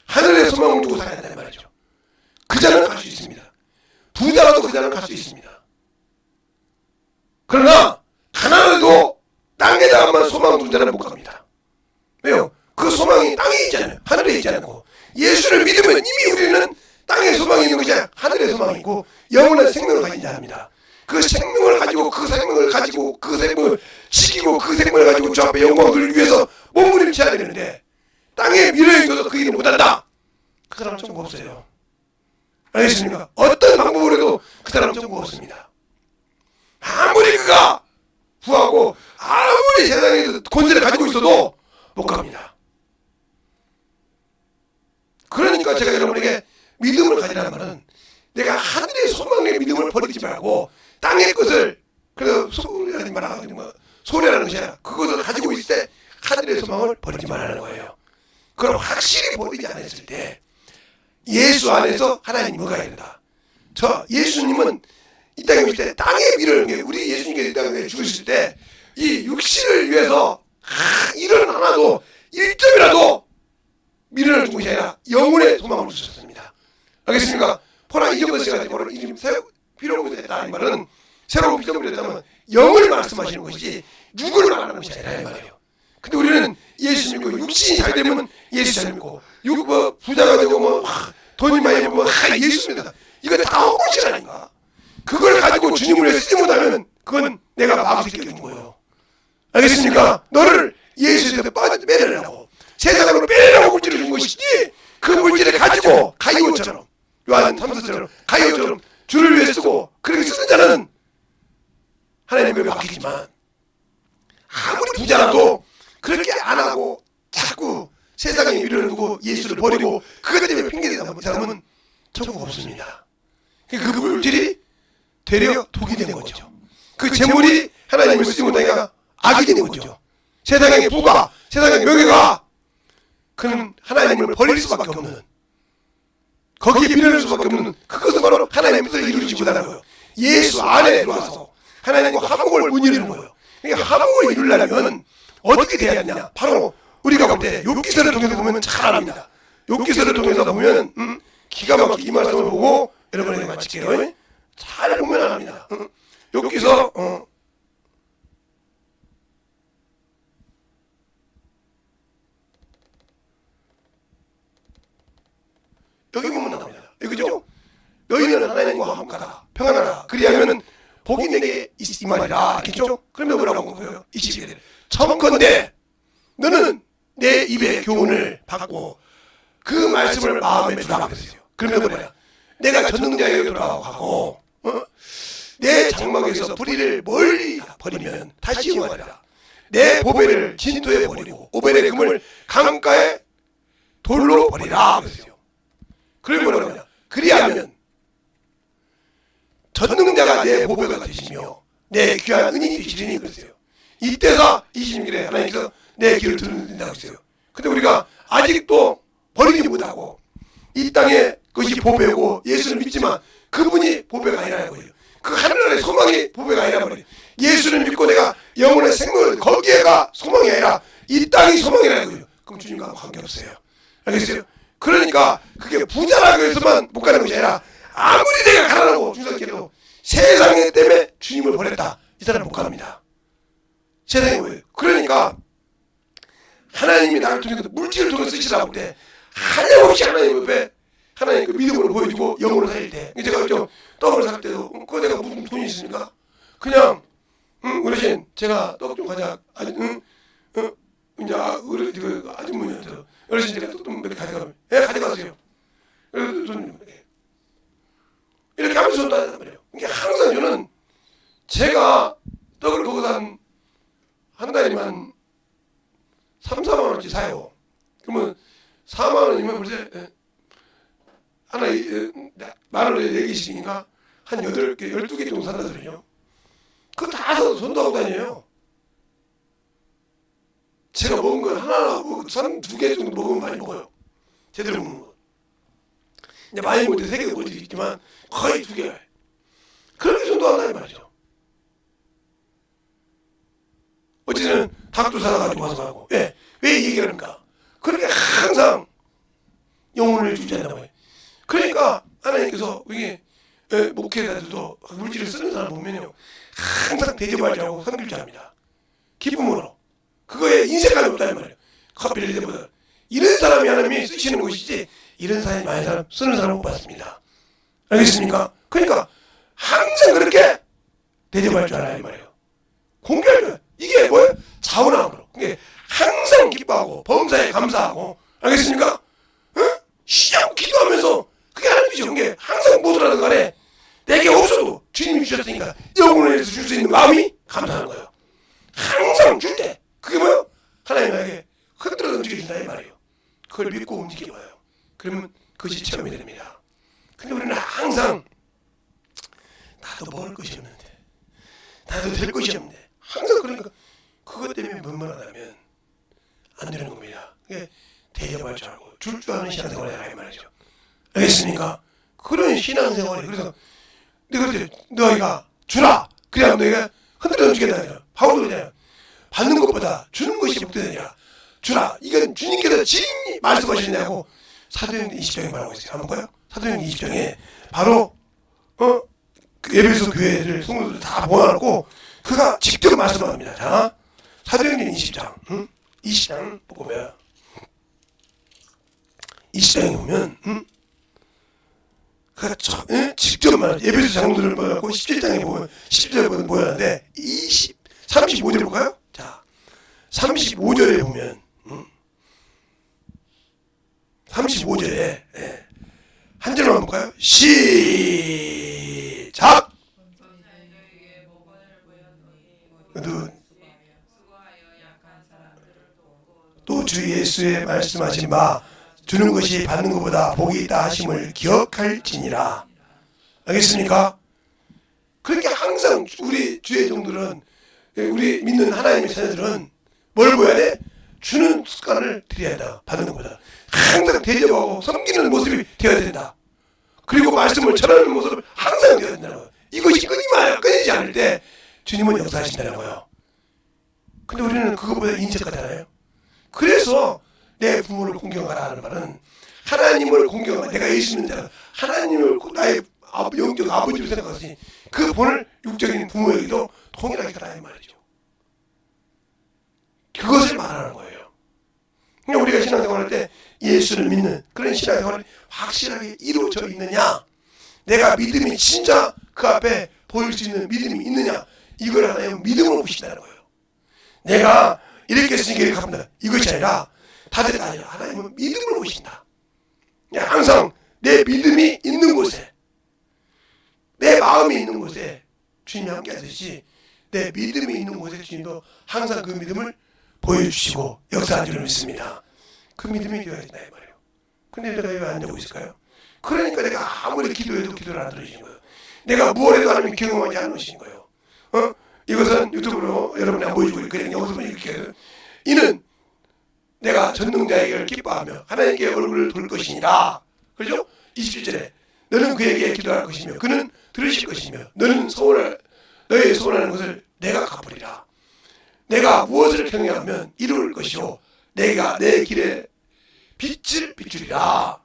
하늘에 소망을 두고 살아야 한다는 말이죠. 그 자는 갈 수 있습니다. 부자라도 그 자는 갈 수 있습니다. 그러나 가난해도 땅에다가만 소망을 둔 자는 못 갑니다. 왜요? 그 소망이 땅에 있잖아요. 하늘에 있지 않고. 예수를 믿으면 이미 우리는 땅에 소망이 있는 것이 아니라 하늘에 소망이 있고 영원한 생명을 가진 자입니다. 그 생명을 가지고 그 생명을 지키고 그 생명을 가지고 저 앞에 영광을 위해서 몸부림쳐야 되는데 땅에 미래에 있어서 그 일을 못한다. 그 사람은 천국 없어요. 알겠습니까? 어떤 방법으로 해도 그 사람은 천국 없습니다. 아무리 그가 부하고 아무리 세상에 권세를 가지고 있어도 못 갑니다. 그러니까 제가 여러분에게 믿음을 가지라는 말은 내가 하늘의 소망의 믿음을 버리지 말고 땅의 것을 소리하지 말라 소리하는 것이 아니라 그것을 가지고 있을 때 하늘의 소망을 버리지 말라는 거예요. 그걸 확실히 버리지 않았을 때 예수 안에서 하나님이 뭐가 된다. 예수님은 이 땅에 오실 때 땅의 미를 우리 예수님께서 이 땅에 죽으실 때 이 육신을 위해서 일은 하나도 1점이라도 미련을 준 것이 아니라 영혼의 소망을 주셨습니다. 알겠습니까? 보라 이적을 제가 보라 이름 필요한 것에 따른 말은 새로운 피조물이 됐다면 영을 말씀하시는 것이지 육을 말하는 것이 아니라 이 말이에요. 근데 우리는 예수 믿고 육신이 잘 되면 예수 잘 믿고 부자가 되고 돈이 많이 되면 예수 믿는다. 이거 다 헛것이 아닌가? 그걸 가지고 주님을 위해 쓰지 못하면 그건 내가 마귀에게 준 거예요. 알겠습니까? 너를 예수에서 빼내라고 세상으로 빼내라고 물질을 준 것이지 그 물질을 가지고 가이오처럼 요한 3서처럼 가이오처럼 주를 위해 쓰고 그렇게 쓰는 자는 하나님의 맡기지만 아무리 부자라도 그렇게 안 하고 자꾸 세상에 미련을 두고 예수를 버리고 그것 때문에 핑계대다 보면 이 사람은 천국 없습니다. 그 물질이 되려 독이 되는 거죠. 그 재물이 하나님을 쓰지 못하니까 악이 되는 거죠. 세상의 부가 세상의 명예가 그는 하나님을 버릴 수밖에 없는 거기에 미련할 수밖에 없는 그것은 바로 하나님의 뜻을 이루지 못하는 거예요. 예수 안에 들어와서 하나님과 화목을 못 이루는 거예요. 그러니까 화목을 이루려면 어떻게 돼야 하느냐? 바로 우리가 볼 때 욥기서를 통해서 보면 잘 압니다. 욥기서를 통해서 보면 기가 막히게 이 말씀을 보고 여러분에게 마칠게요. 잘 보면 압니다. 욥기서 여기 보면 나옵니다. 그죠? 너희는 하나님과 화목하다 평안하라 그리하면은 복이 내게 이 말이라. 그렇죠? 그러면 뭐라고 한 거예요? 20절에 청컨대 너는 내 입의 교훈을 받고 그 말씀을 마음에 두라 그랬어요. 그러면 뭐냐? 내가 전능자에게 돌아가고 내 장막에서 불의를 멀리 버리면 다시 영하리라. 내 보배를 진토에 버리고 오벨의 금을 강가에 돌로 버리라 그랬어요. 그러면 뭐냐? 그리하면 전능자가 내 보배가 되시며 내 귀한 은인이 되시리니 그랬어요. 이때가 20절에 하나님께서 내 길을 들으신다고 했어요. 근데 우리가 아직도 버리지 못하고 이 땅에 그것이 보배고 예수를 믿지만 그분이 보배가 아니라는 거예요. 그 하늘나라의 소망이 보배가 아니란 말이에요. 예수를 믿고 내가 영혼의 생명을 거기에가 소망이 아니라 이 땅이 소망이라는 거예요. 그럼 주님과 관계없어요. 알겠어요? 그러니까 그게 부자라고 해서만 못 가는 것이 아니라 아무리 내가 가난하고 중상해도 세상에 때문에 주님을 버렸다. 이 사람은 못 갑니다. 세상이 뭐예요? 그러니까 하나님이 나를 통해서 물질을 통해서 쓰시라고 때 하나님없이 하나님 옆에 하나님 그 믿음으로 보여주고 영혼을 살릴 때 제가 좀 떡을 살 때도 그거 내가 무슨 돈이 있습니까? 그냥 어르신 제가 떡 좀 가자 이제 어르신 그 아주머니한테 어르신 제가 떡 좀 몇 개 가져가면 가져가세요. 이렇게 하면서 온다는 말이에요. 이게 항상 저는 제가 떡을 거기서 한 달이면 3, 4만 원어치 사요. 그러면 4만 원이면 벌써 하나 만 원에 4개씩이니까 한 8개, 12개 정도 산다 소리요. 그거 다 사서 손도 하고 다녀요. 제가 먹은 건 하나, 2개 정도 먹으면 많이 먹어요. 제대로 먹는 거. 이제 많이 먹을 때 3개 먹을 수 있지만 거의 2개. 그렇게 손도 한다는 말이죠. 어쨌든 닭도 사가지고 와서 하고. 왜 이 얘기를 합니까? 그렇게 항상 영혼을 주지 않는 거예요. 그러니까 하나님께서 이게 목회자들도 물질을 쓰는 사람 보면요 항상 대접하지 않고 섬길 줄 압니다. 기쁨으로. 그거에 인색감이 없다는 말이에요. 커피를 때보다 이런 사람이 하나님이 쓰시는 것이지 이런 사람이 많은 사람 쓰는 사람은 못 봤습니다. 알겠습니까? 그러니까 항상 그렇게 대접할 줄 알아야 말이에요. 공개할 줄. 이게 뭐예요? 자원함으로. 이게 항상 기뻐하고 범사에 감사하고. 알겠습니까? 시장 기도하면서 그게 하나님이죠. 그게 항상 뭐더라도 간에 내게 없어도 주님이 주셨으니까 영혼을 위해서 줄 수 있는 마음이 감사하는 거예요. 항상 줄 때 그게 뭐예요? 하나님 나에게 흔들어 움직여준다 이 말이에요. 그걸 믿고 움직여봐요. 그러면 그것이 체험이 됩니다. 근데 우리는 항상 나도 먹을 것이 없는데 나도 될 것이 없는데 항상 그러니까 그것 때문에 문문하다면 안 되는 겁니다. 그게 대접할 줄 알고 줄 줄 아는 신앙생활을 해야 말이죠. 알겠습니까? 그런 신앙생활이 그래서 내가 그때 너희가 주라. 그래야 너희가 흔들어 주겠다 아니라 바울도 그러잖아요. 받는 것보다 주는 것이 복되느니라. 주라. 이건 주님께서 진히 말씀하시냐고 사도행전 20장에 말하고 있어요. 한번 볼까요? 사도행전 20장에 바로 그 에베소 교회를 성도들 다 모아놓고 그가 직접 말씀합니다. 자, 사도행전 20장 20장 보면 20장에 보면 그가 직접 말 예배소 장로들을 모아놓고 17장에 보면 17절에 보면 모였는데 35절에 볼까요? 자, 35절에 보면 35절에 한 절만 볼까요? 시작! 또 주 예수의 말씀하신 바 주는 것이 받는 것보다 복이 있다 하심을 기억할지니라. 알겠습니까? 그렇게 항상 우리 주의 종들은 우리 믿는 하나님의 자녀들은 뭘 보여야 돼? 주는 습관을 들여야 한다. 받는 것보다 항상 대접하고 섬기는 모습이 되어야 된다. 그리고 말씀을 전하는 모습을 항상 되어야 된다는 거예요. 이것이 끊이지 않을 때 주님은 역사하신다는 거예요. 근데 우리는 그것보다 인색하잖아요. 그래서 내 부모를 공경하라 하는 말은 하나님을 공경하라. 내가 예수 믿는 자가 하나님을 나의 영적 아버지로 생각하지 그 본을 육적인 부모에게도 동일하게 하라 이 말이죠. 그것을 말하는 거예요. 그러니까 우리가 신앙생활할 때 예수를 믿는 그런 신앙생활이 확실하게 이루어져 있느냐, 내가 믿음이 진짜 그 앞에 보일 수 있는 믿음이 있느냐, 이걸 하나님 믿음으로 보신다는 거예요. 내가 이렇게 했으니까 이렇게 합니다. 이것이 아니라 다들 아니야. 하나님은 믿음으로 보신다. 항상 내 믿음이 있는 곳에, 내 마음이 있는 곳에 주님이 함께 하듯이 내 믿음이 있는 곳에 주님도 항상 그 믿음을 보여주시고 역사하는 줄 믿습니다. 그 믿음이 되어야 된다 이 말이에요. 근데 내가 왜 안 되고 있을까요? 그러니까 내가 아무리 기도해도 기도를 안 들으시는 거예요. 내가 무엇 해도 하나님이 경험하지 않으시는 거예요. 이것은 유튜브로 여러분이 안 보여주고 그냥 여기서 이렇게 해요. 이는 내가 전능자에게 기뻐하며 하나님께 얼굴을 돌 것이니라. 그렇죠? 27절에 너는 그에게 기도할 것이며 그는 들으실 것이며 너는 너의 소원하는 것을 내가 갚으리라. 내가 무엇을 평행하면 이룰 것이요 내가 내 길에 빛을 비추리라.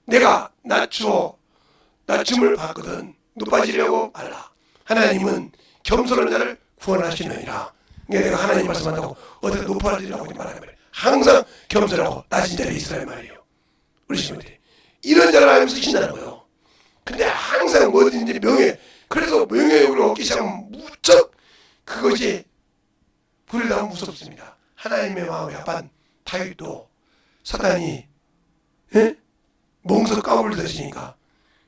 내가 낮춤을 받거든 높아지려고 말라. 하나님은 겸손한 자를 구원하시느니라. 내가 하나님 말씀한다고 어떻게 높아지려고 말하는 말이에요. 항상 겸손하고 낮은 자리에 있으라는 말이에요. 우리 시민들이 이런 자를 하나님 쓰신다는 거예요. 근데 항상 뭐든지 그래서 명예욕을 얻기 시작하면 무척 그것이 불을 나면 무섭습니다. 하나님의 마음에 합한 다윗도 사단이 몽서 까불려지니까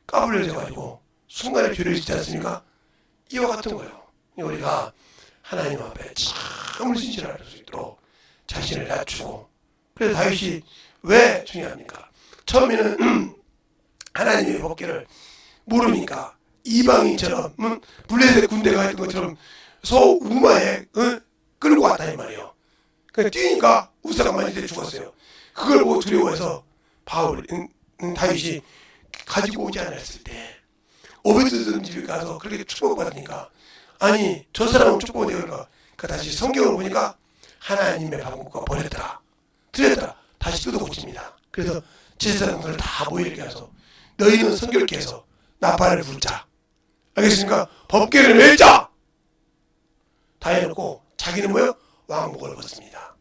까불려져가지고 순간에 죄를 짓지 않습니까? 이와 같은 거예요. 우리가 하나님 앞에 참을 신실할 수 있도록 자신을 낮추고, 그래서 다윗이 왜 중요합니까? 처음에는 하나님의 법궤를 모르니까 이방인처럼 블레셋 군대가 했던 것처럼 소 우마에 끌고 왔다 이 말이에요. 그러니까 뛰니까 우사가 많이 죽었어요. 그걸 보고 두려워해서 다윗이 가지고 오지 않았을 때 오베드돔 집에 가서 그렇게 축복을 받으니까 아니 저 사람은 축복을 내가 다시 성경을 보니까 하나님의 방법과 버렸더라 드렸더라 다시 뜯어고칩니다. 그래서 제사장들을 다 모이게 해서 너희는 성결케 해서 나팔을 불자. 알겠습니까? 법궤를 멜자. 다 해놓고 자기는 뭐요? 왕복을 벗습니다.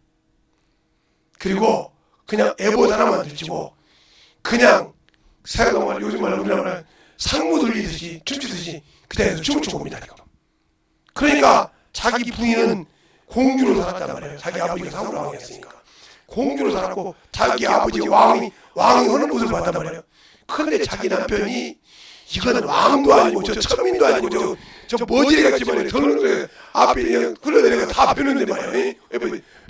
그리고 그냥 에봇 하나만 들치고 그냥 새가동안 요즘 말로 우리나라 상무 돌리듯이 춤추듯이 그 자리에서 춤을 추고 옵니다. 그러니까 자기 부인은 공주로 살았단 말이에요. 자기 아버지가 사울 왕이었으니까 공주로 살았고 자기 아버지 왕이 하는 모습을 봤단 말이에요. 그런데 자기 남편이 이거는 왕도 아니고 저 천민도 아니고 저 머지리 같지만 저는 앞에 그냥 흘러내려가 다 벼는데 말이에요.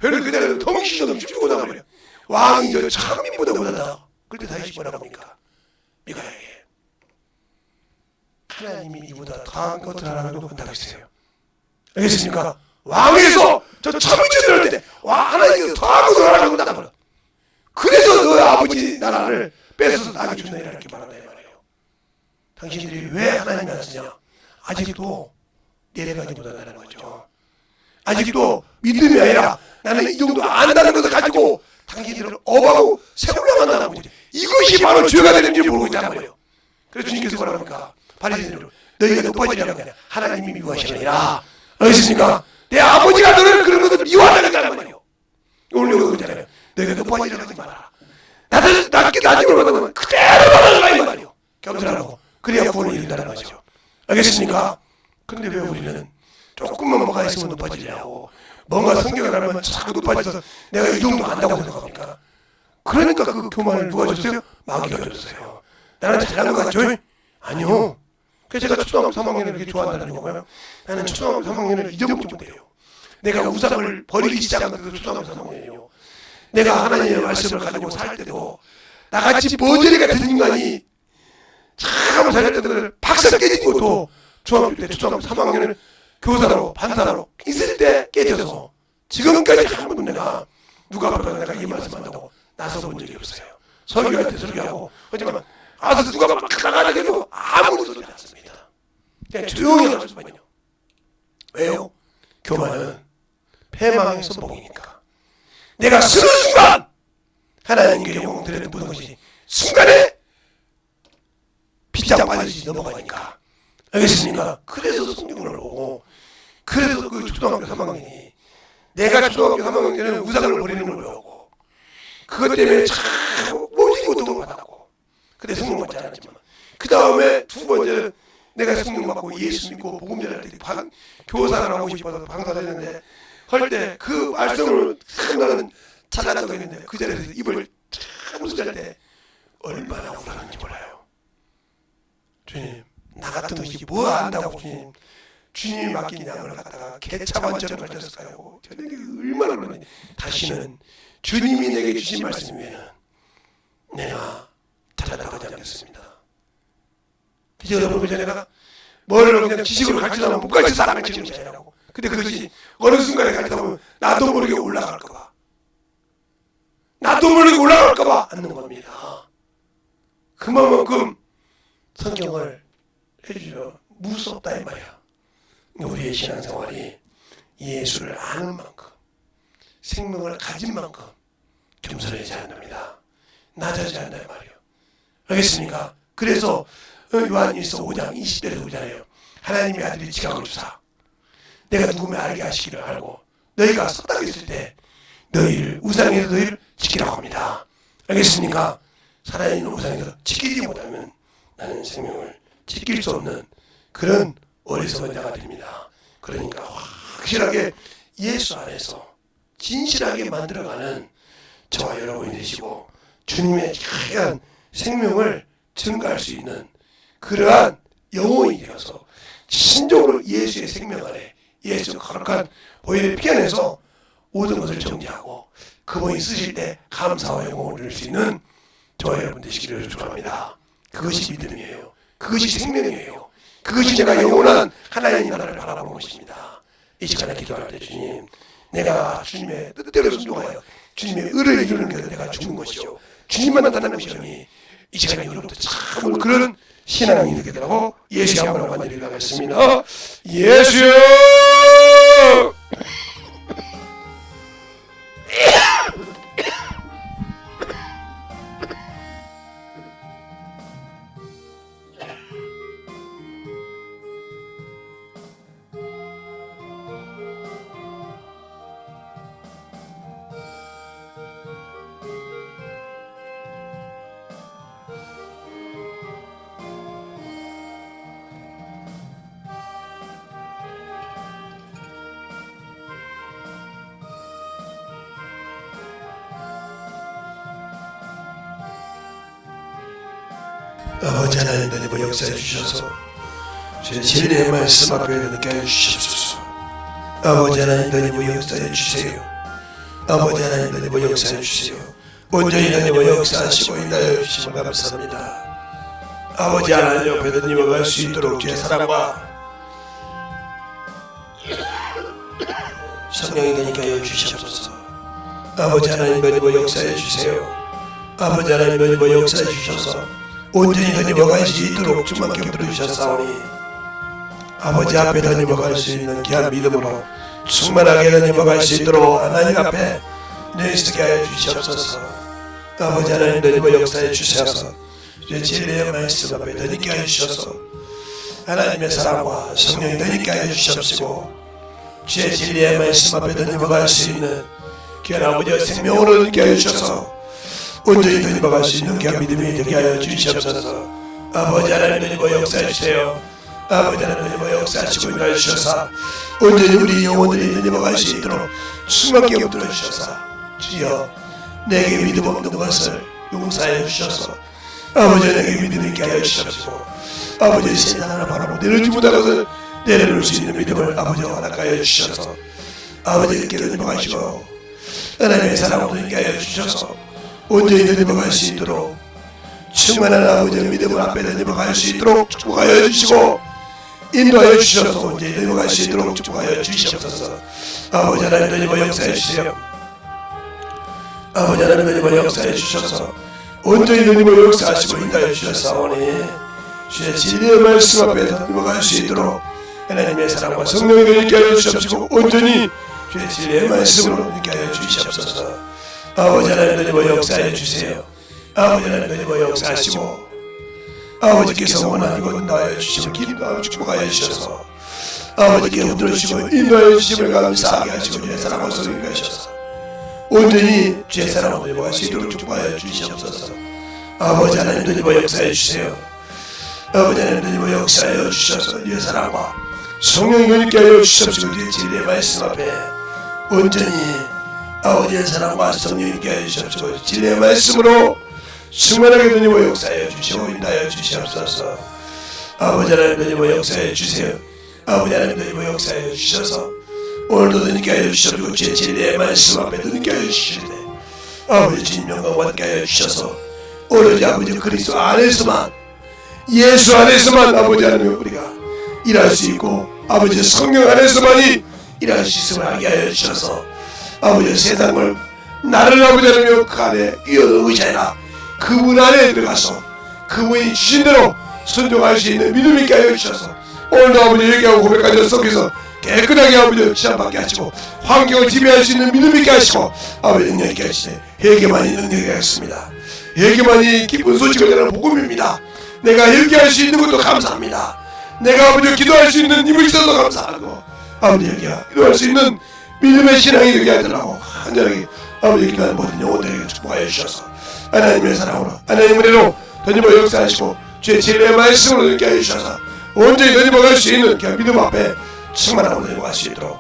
벼는 그 자리에서 덩실덩실 춤추고 나단 말이에요. 왕이 저 천민보다 못하다. 그때 다시 뭐라고 합니까? 미가에게 하나님이 이보다 더한 것을 하라고 한다고 했어요. 알겠습니까? 왕에서 저 천민처럼 할 때 하나님께서 더한 것을 하라고 한다고 말이에요. 그래서 너 아버지 나라를 뺏어서 나에게 준다 이렇게 말한다 이 말이에요. 당신들이 왜 하나님이 안 쓰냐? 아직도 내려가지 못한다는 거죠. 아직도 믿음이 아니라 나는 이 정도 안다는 것을 가지고 당신들을 업하고 세우려고 한다는 거지. 이것이 바로 죄가 되는지 모르고 있단 말이에요. 그래서 주님께서 뭐라 합니까? 바리새인들 너희가 높아지려고 하냐? 하나님이 미워하시느니라. 알겠습니까? 내 아버지가 너를 그런 것을 미워하다는 말이에요. 오늘 여기 그러잖아요. 너희가 높아지려고 하지 마라. 낮게 낮음을 받으면 그대로 받아라 이 말이에요. 겸손하라고. 그래야 구원을 이룬다는 거죠. 알겠습니까? 근데 왜 우리는 조금만 뭐가 있으면 높아지려고 뭔가 성경을 하면 자꾸 높아져서 내가 이 정도 안다고 생각합니까? 그러니까 그 교만을 누가 줬어요? 마귀가 줬어요. 나는 잘난 것 같죠? 아니요. 그래서 제가 초등학교 3학년을 이렇게 좋아한다는 게 뭐예요? 나는 초등학교 3학년을 잊어먹지 못해요. 내가 우상을 버리기 시작한 것도 초등학교 3학년이에요. 내가 하나님의 말씀을 가지고 살 때도 나같이 버저리 같은 인간이 참 살 때도 박살 깨진 것도 중학교 때 초등학교 3학년을 교사로 반사로 있을 때 깨져서 지금까지 한 번도 내가 누가 앞에서 내가 이 말씀한다고 나서본 적이 없어요. 설교할 때 설교하고 하지만 아서 누가 막 나가다 해도 아무도 소리 않습니다. 그냥 조용히 할 수만요. 왜요? 교만은 패망의 선봉이니까. 내가 쓰는 순간 하나님께 영광 드리는 모든 것이 순간에 빗장 빠지지 넘어가니까. 알겠습니까? 그래서 성경을 보고 그래서 그 초등학교 3학년이 내가 초등학교 3학년 때는 우상을 버리는 걸 배우고 그것 때문에 참 모든 고통을 받았고 그때 성령 받지 않았지만 그 다음에 두 번째는 내가 성령 받고 예수 믿고 복음 전할 때 교사를 하고 싶어서 방사를 했는데 할 때 그 말씀을 나는 찾아가고 있는데 그 자리에서 입을 무슨 때 얼마나 우울한지 몰라요. 주님, 나 같은 것이 뭐 안다고 주님이 맡긴 양을 갖다가 개차반처럼 가졌어요. 저는 얼마나 그러니 다시는 주님이 내게 주신 말씀 외에는 내가 찾아나가지 않겠습니다. 이제 여러분, 내가 뭘 그냥 지식으로 가르치려면 못 가르쳐 사람을 지는 게 아니라고. 근데 그것이 어느 순간에 가르치다 보면 나도 모르게 올라갈까봐, 나도 모르게 올라갈까봐 않는 겁니다. 그만큼 성경을 해주죠. 무섭다 이 말이야. 우리의 신앙생활이 예수를 아는 만큼, 생명을 가진 만큼 겸손해져야 한답니다. 낮아져야 한다 이 말이에요. 알겠습니까? 그래서 요한일서 5장 20절에서 오잖아요. 하나님의 아들이 지각을 주사 내가 누구면 알게 하시기를 알고 너희가 섰다고 했을 때 너희를 우상에서 너희를 지키라고 합니다. 알겠습니까? 살아있는 우상에서 지키지 못하면 나는 생명을 지킬 수 없는 그런 어리석은 자가 됩니다. 그러니까 확실하게 예수 안에서 진실하게 만들어가는 저와 여러분이 되시고 주님의 귀한 생명을 증가할 수 있는 그러한 영혼이 되어서 신적으로 예수의 생명 안에 예수 거룩한 보혈의 피 안에서 모든 것을 정리하고 그분이 쓰실 때 감사와 영광을 드릴 수 있는 저와 여러분 되시기를 축원합니다. 그것이 믿음이에요. 그것이 생명이에요. 그것이 제가 영원한 하나님 나라를 바라보는 것입니다. 이 시간에 기도할 때 주님, 내가 주님의 뜻대로 순종하여 주님의 의를 이루는 게 내가 죽는 것이요 주님만 나타나는 것이오니 이 시간에 여러분들 참 그런 신앙이 되게 되라고 예수의 한번을 만들어 가겠습니다. 예수여! 아버지 하나님, 너희가 역사해 주셔서 주의 진리의 말씀 앞에 늦게 하여 주시옵소서. 아버지 하나님, 너희가 역사해 주세요. 아버지 하나님, 너희가 역사해 주세요. 온전히 너희가 역사하시고 인도하여 주시면 감사합니다. 아버지 하나님 옆에 너희가 갈 수 있도록 주의 사랑과 성령이 너희가 하여 주시옵소서. 아버지 하나님, 너희가 역사해 주세요. 아버지 하나님, 너희가 역사해 주셔서 온전히 너희가 갈 수 있도록 주님께 붙들어 주셨사오니 아버지 앞에 너희가 갈 수 있는 귀한 믿음으로 충만하게 너희가 갈 수 있도록 하나님 앞에 너희 서게 하여 주시옵소서. 아버지 하나님, 너희가 역사해 주셔서 주의 진리의 말씀 앞에 너희가 하여 주셔서 하나님의 사랑과 성령이 너희가 하여 주시옵시고 주의 진리의 말씀 앞에 너희가 갈 수 있는 귀한 아버지의 생명으로 너희가 하여 주셔서 온전히 너희가 갈 수 있는 귀한 믿음이 되게 하여 주시옵소서. 아버지 하나님, 너희가 역사해 주세요. 아버지 하나님, 너희가 역사하시고 인도하여 주셔서 온전히 우리 영혼들이 너희가 갈 수 있도록 수많게 붙들어 주셔서 주여 내게 믿음 없는 것을 용서하여 주셔서 아버지 내게 믿음 있게 하여 주시옵시고 아버지 세상을 바라보고 내려주지 못한 것을 내려놓을 수 있는 믿음을 아버지와 허락하여 주셔서 아버지께 너희가 가시고 하나님의 사랑으로 너희가 하여 주셔서 온전히 너희가 갈 수 있도록 충만한 아버지의 믿음을 앞에 너희가 갈 수 있도록 축복하여 주시고 인도하여 주셔서 온전히 너희가 갈 수 있도록 축복하여 주시옵소서. 아버지 하나님, 너희가 역사해 주세요. 아버지 하나님, 너희가 역사해 주셔서 온전히 너희가 역사하시고 인도하여 주셨사오니 주의 진리의 말씀 앞에 너희가 갈 수 있도록 하나님의 사랑과 성령이 너희가 하여 주시옵시고 온전히 주의 진리의 말씀으로 너희가 하여 주시옵소서. 아버지 하나님, 너희가 역사해 주세요. 아버지 하나님, 너희가 역사하시고 아버지께서 원하는 것 인도하여 주시고 기도하여 축복하여 주셔서 아버지께 흔들어 주시고 인도하여 주심을 감사하게 하시고 주의 사랑과 성령이 하셔서 온전히 주의 사랑으로 너희가 갈 수 있도록 축복하여 주시옵소서. 아버지 하나님, 너희가 역사해 주세요. 아버지 하나님, 너희가 역사하여 주셔서 주의 사랑과 성령이 너희가 하여 주시옵시고 주의 진리의 말씀 앞에 온전히 아버지의 사랑과 성령님께 해주시옵소서. 진리의 말씀으로 충만하게 누님을 역사해 주시고 인도하여 주시옵소서. 아버지 하나님 누님을 역사해 주세요. 아버지 하나님 누님을 역사해 주셔서 오늘도 누님께 하여 주시옵소서. 제 진리의 말씀 앞에 누님께 하여 주시되 아버지 주님 영광 받게 하여 주셔서 오로지 아버지 그리스도 안에서만 예수 안에서만 아버지 하나님 우리가 일할 수 있고 아버지 성령 안에서만이 일할 수 있음을 알게 하여 주셔서 아버지 세상을 나를 아버지 하나님 그 안에 이어서 의지하라 그분 안에 들어가서 그분이 주신 대로 순종할 수 있는 믿음 있게 하여 주셔서 오늘도 아버지 얘기하고 고백하는 속에서 깨끗하게 아버지 치안받게 하시고 환경을 지배할 수 있는 믿음 있게 하시고 아버지 능력 있게 하시되 회개만이 능력이 하였습니다. 회개만이 기쁜 소식을 전하는 복음입니다. 내가 회개할 수 있는 것도 감사합니다. 내가 아버지 기도할 수 있는 힘을 주셔서 감사하고 아버지 회개가 기도할 수 있는 믿음의 신앙이 되게 하더라고 간절하게 아버지 기도하는 모든 영혼들에게 축복하여 주셔서 하나님의 사랑으로 하나님 은혜로 던지고 역사하시고 주의 진리의 말씀으로 느끼게 하여 주셔서 온전히 던지고 갈 수 있는 그 믿음 앞에 충만하고 던지고 갈 수 있도록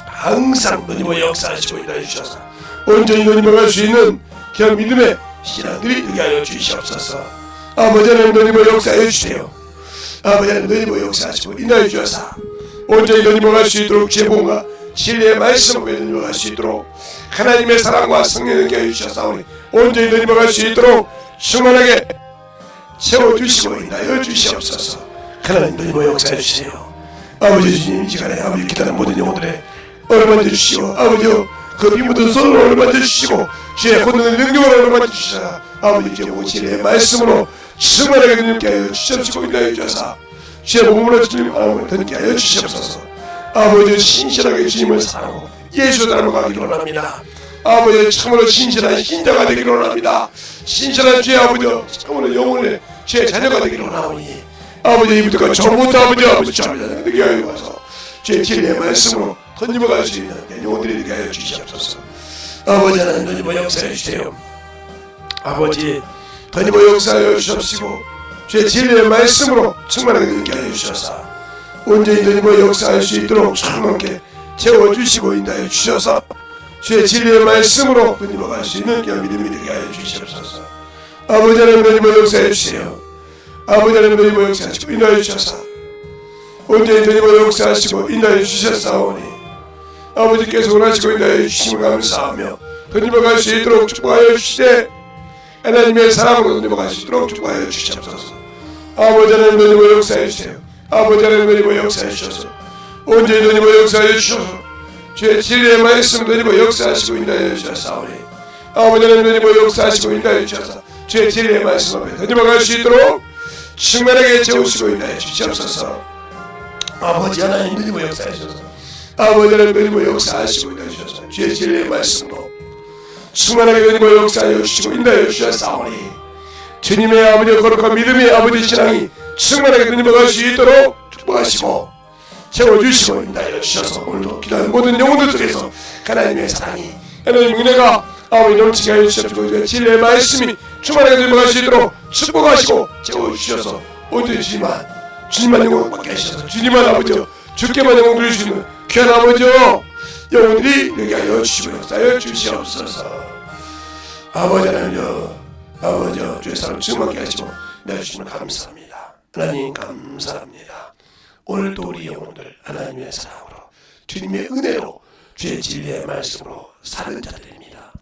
항상 던지고 역사하시고 인도해 주셔서 온전히 던지고 갈 수 있는 그 믿음의 신앙들이 되게 하여 주시옵소서. 아버지 하나님 던지고 역사해 주세요. 아버지 하나님 던지고 역사하시고 인도해 주셔서 온전히 던지고 갈 수 있도록 제봉과 진리의 말씀을 던지고 갈 수 있도록 하나님의 사랑과 성령을 느끼게 해주셔서 온전히 던지고 갈 수 있도록 충만하게 채워주시고 인하여 주시옵소서. 하나님 던지고 역사해 주세요. 아버지 주님 이 시간에 아버지 기다리는 모든 영혼들의 얼마나 주시오. 아버지 그 피 묻은 손으로 얼마나 주시고 주의 권능의 능력으로 얼마나 주시사 아버지 주의 진리의 말씀으로 충만하게 느끼게 하여 주시옵시고 인하여 주셔서 주의 몸으로 주님 마음을 던지게 하여 주시옵소서. 아버지 신실하게 주님을 사랑하고 예수 닮아가기를 원합니다. 아버지 참으로 신실한 신자가 되기를 원합니다. 신실한 주의 아버지 참으로 영혼의 주의 자녀가 되기를 원하오니 아버지 이부터 저부터 아버지 참여자 되게 하여 와서 주의 진리의 말씀으로 던지고 갈 수 있는 영혼들이 되게 하여 주시옵소서. 아버지 하나님 던지고 역사해 주세요. 아버지 던지고 역사하여 주시옵시고 주의 진리의 말씀으로 충만하게 되게 하여 주셔서 온전히 던지고 역사할 수 있도록 충만하게 채워주시고 인도하여 주셔서 주의 진리의 말씀으로 던지고 갈 수 있는 믿음이 되게 하여 주시옵소서. 아버지 하나님 던지고 역사해 주세요. 아버지 하나님 던지고 역사하시고 인도하여 주셔서 온전히 던지고 역사하시고 인도하여 주셨사오니 아버지께서 원하시고 인도하여 주심을 감사하며 던지고 갈 수 있도록 축복하여 주시되 하나님의 사랑으로 던지고 갈 수 있도록 축복하여 주시옵소서. 아버지 하나님 던지고 역사해 주세요. 아버지 하나님 던지고 역사해 주셔서 온전히 던지고 역사해 주셔서 주의 진리의 말씀 던지고 역사하시고 인도하여 주셨사오니 아버지 하나님 던지고 역사하시고 인도하여 주셔서 주의 진리의 말씀 앞에 던지고 갈 수 있도록 충만하게 채우시고 인도하여 주시옵소서. 아버지 하나님 던지고 역사해 주셔서 아버지 하나님 던지고 역사하시고 인도하여 주셔서 주의 진리의 말씀으로 충만하게 던지고 역사하여 주시고 인도하여 주셨사오니 주님의 아버지 거룩한 믿음의 아버지 신앙이 충만하게 던지고 갈 수 있도록 축복하시고 채워주시고 인도하여 주셔서 오늘도 기도하는 모든 영혼들 속에서 하나님의 사랑이 하나님의 은혜가 아버지 넘치게 하여 주시옵시고 진리의 말씀이 충만하게 던지고 수 있도록 축복하시고 채워주셔서 온전히 주님만 영광 받게 하셔서 주님만 아버지 주께만 영광 돌릴 수 있는 귀한 아버지 영혼들이 되게 하여 주시고 역사하여 주시옵소서. 아버지 하나님요 아버지 주의 사랑 충만하게 하시고 내주시면 감사합니다. 하나님 감사합니다. 오늘도 우리 영혼들 하나님의 사랑으로 주님의 은혜로 주의 진리의 말씀으로 사는 자들입니다.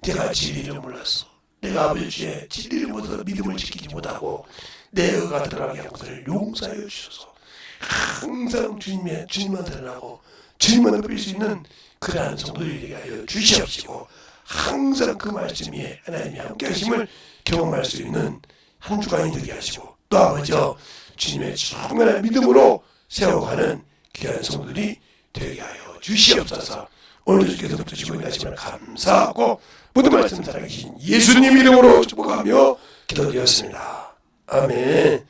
내가 진리를 몰랐어. 내가 아버지 주의 진리를 못해서 믿음을 지키지 못하고 내 의가 드러나게 한 것을 용서하여 주셔서 항상 주님만 드러나고 주님만 높일 수 있는 그러한 성도들이 되게 하여 주시옵시고 항상 그 말씀 위에 하나님이 함께 하심을 경험할 수 있는 한 주간이 되게 하시고 또 아버지 주님의 충만한 믿음으로 세워가는 귀한 성도들이 되게 하여 주시옵소서. 오늘도 주께서 붙으시고 인하심을 감사하고 모든 말씀 살아계신 예수님 이름으로 축복하며 기도드렸습니다. 아멘.